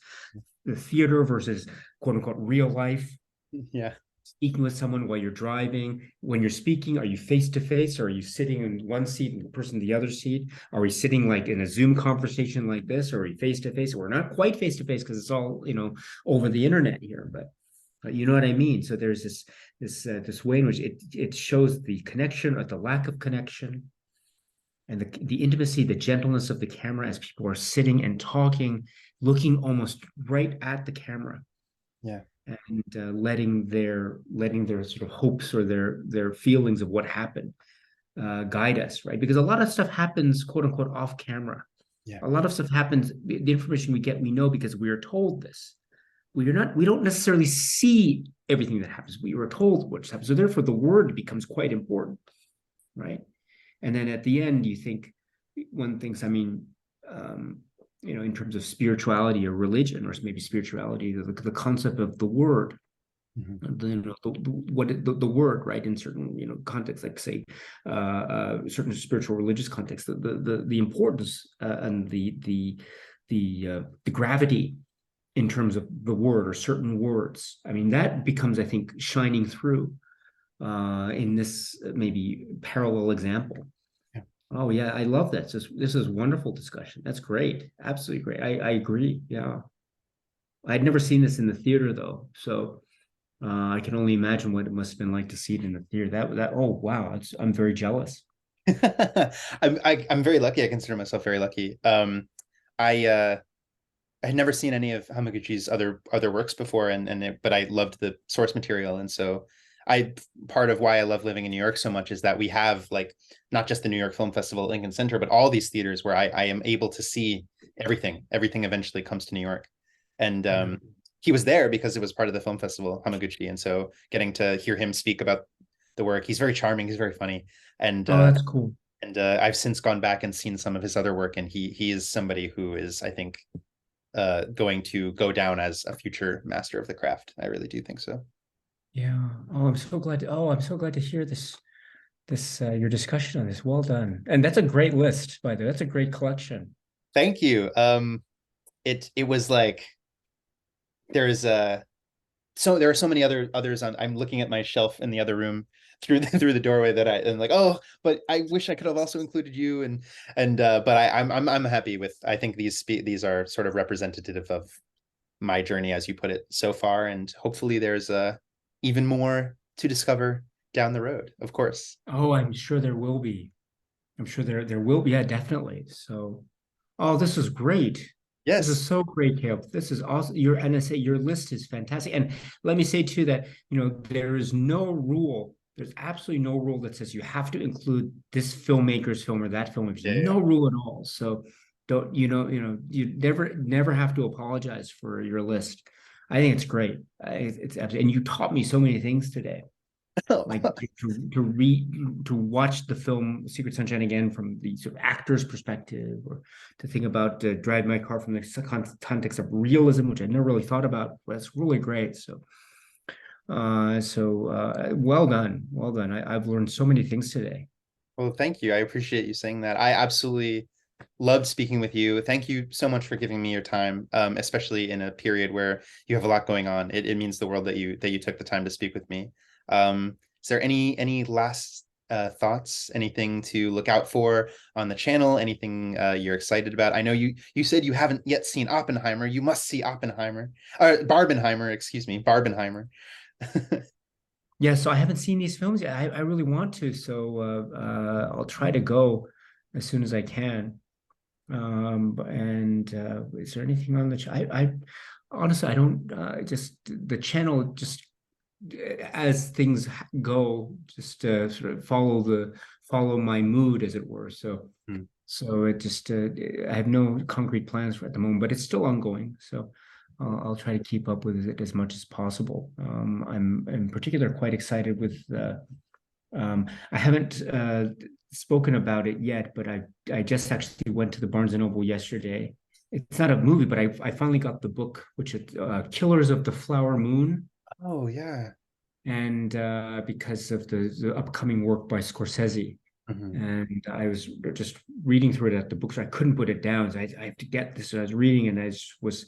Speaker 2: the theater versus quote unquote real life,
Speaker 1: Yeah.
Speaker 2: speaking with someone while you're driving. When you're speaking, are you face to face, or are you sitting in one seat and the person in the other seat? Are we sitting like in a Zoom conversation like this, or are we face to face? We're not quite face to face because it's all over the internet here, but you know what I mean. So there's this way in which it shows the connection or the lack of connection, and the intimacy, the gentleness of the camera as people are sitting and talking, looking almost right at the camera,
Speaker 1: Yeah.
Speaker 2: and letting their sort of hopes or their feelings of what happened guide us, right? Because a lot of stuff happens, quote unquote, off camera.
Speaker 1: Yeah.
Speaker 2: A lot of stuff happens. The information we get, we know because we are told this. We don't necessarily see everything that happens. We were told what happens. So therefore, the word becomes quite important, right? And then at the end, you think one thinks, I mean, in terms of spirituality or religion, or maybe spirituality, the concept of the word,
Speaker 1: Mhm.
Speaker 2: the word, right, in certain contexts, like say certain spiritual religious contexts, the importance and the gravity in terms of the word or certain words. I mean, that becomes, I think, shining through in this maybe parallel example.
Speaker 1: Yeah.
Speaker 2: Oh yeah, I love that. This is wonderful discussion. That's great. Absolutely great. I agree. Yeah. I'd never seen this in the theater though. So I can only imagine what it must have been like to see it in the theater. Oh wow, I'm very jealous.
Speaker 1: I'm very lucky. I consider myself very lucky. I had never seen any of Hamaguchi's other works before, but I loved the source material, and so I part of why I love living in New York so much is that we have like not just the New York Film Festival at Lincoln Center, but all these theaters where I am able to see everything. Everything eventually comes to New York, and
Speaker 2: Yeah.
Speaker 1: he was there because it was part of the film festival, Hamaguchi, and so getting to hear him speak about the work, he's very charming, he's very funny, and
Speaker 2: Oh, that's cool.
Speaker 1: I've since gone back and seen some of his other work, and he is somebody who is, I think, going to go down as a future master of the craft. I really do think so.
Speaker 2: Yeah. I'm so glad to hear this your discussion on this. Well done. And that's a great list, by the way. That's a great collection.
Speaker 1: Thank you. It was like there's there are so many others on. I'm looking at my shelf in the other room through the doorway that I and like, oh, but I wish I could have also included you, but I'm happy with. I think these are sort of representative of my journey, as you put it, so far, and hopefully there's even more to discover down the road, of course.
Speaker 2: Oh, I'm sure there will be. I'm sure there will be. Yeah, definitely. So, oh, this is great. This is
Speaker 1: Yes.
Speaker 2: so great, Caleb. This is awesome. Your list is fantastic. And let me say too that, there is no rule. There's absolutely no rule that says you have to include this filmmaker's film or that filmmaker's.
Speaker 1: Yeah, yeah.
Speaker 2: No rule at all. So don't, you never have to apologize for your list. I think it's great. It's absolutely, and you taught me so many things today, like to read, to watch the film Secret Sunshine again from the sort of actor's perspective, or to think about Drive My Car from the context of realism, which I never really thought about. But it's really great. Well done, well done. I've learned so many things today.
Speaker 1: Well, thank you. I appreciate you saying that. I absolutely loved speaking with you. Thank you so much for giving me your time, especially in a period where you have a lot going on. It means the world that you took the time to speak with me. Is there any last thoughts? Anything to look out for on the channel? Anything you're excited about? I know you said you haven't yet seen Oppenheimer. You must see Oppenheimer, or Barbenheimer, excuse me, Barbenheimer.
Speaker 2: Yeah, so I haven't seen these films yet. I really want to, so I'll try to go as soon as I can. And is there anything on the I honestly I don't just the channel just as things go, just sort of follow my mood, as it were.
Speaker 1: Hmm.
Speaker 2: So it just I have no concrete plans for at the moment, but it's still ongoing. So I'll try to keep up with it as much as possible. I'm in particular quite excited with I haven't spoken about it yet, but I just actually went to the Barnes and Noble yesterday. It's not a movie, but I finally got the book, which is Killers of the Flower Moon,
Speaker 1: Oh yeah.
Speaker 2: and because of the upcoming work by Scorsese.
Speaker 1: Mhm.
Speaker 2: And I was just reading through it at the bookstore. I couldn't put it down. So I have to get this. So I was reading, and I just was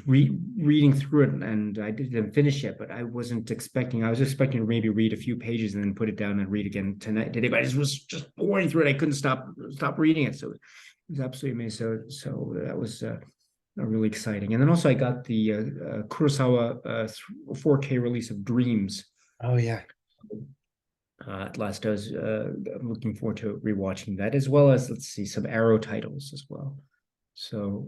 Speaker 2: reading through it, and I didn't finish it. But I wasn't expecting. I was expecting to maybe read a few pages and then put it down and read again tonight today. But I just was just pouring through it. I couldn't stop reading it. So it was absolutely amazing. So that was really exciting. And then also I got the Kurosawa 4K release of Dreams.
Speaker 1: Oh yeah.
Speaker 2: Last I was I'm looking forward to rewatching that, as well as, let's see, some Arrow titles as well. So,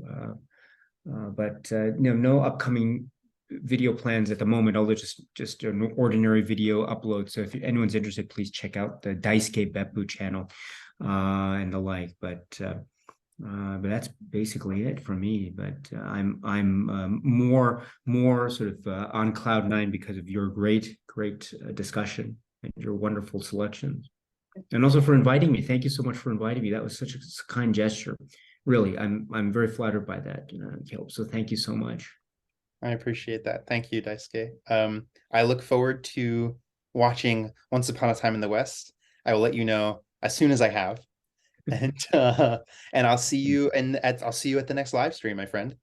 Speaker 2: but no upcoming video plans at the moment, although just an ordinary video upload. So if anyone's interested, please check out the Daisuke Beppu channel and the like. But that's basically it for me. But I'm more sort of on cloud nine because of your great discussion and your wonderful selections, and also for inviting me. Thank you so much for inviting me. That was such a kind gesture. Really, I'm very flattered by that, Caleb. So thank you so much.
Speaker 1: I appreciate that. Thank you, Daisuke. I look forward to watching Once Upon a Time in the West. I will let you know as soon as I have, and I'll see you I'll see you at the next live stream, my friend.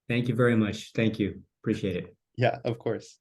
Speaker 2: Thank you very much. Thank you. Appreciate it.
Speaker 1: Yeah, of course.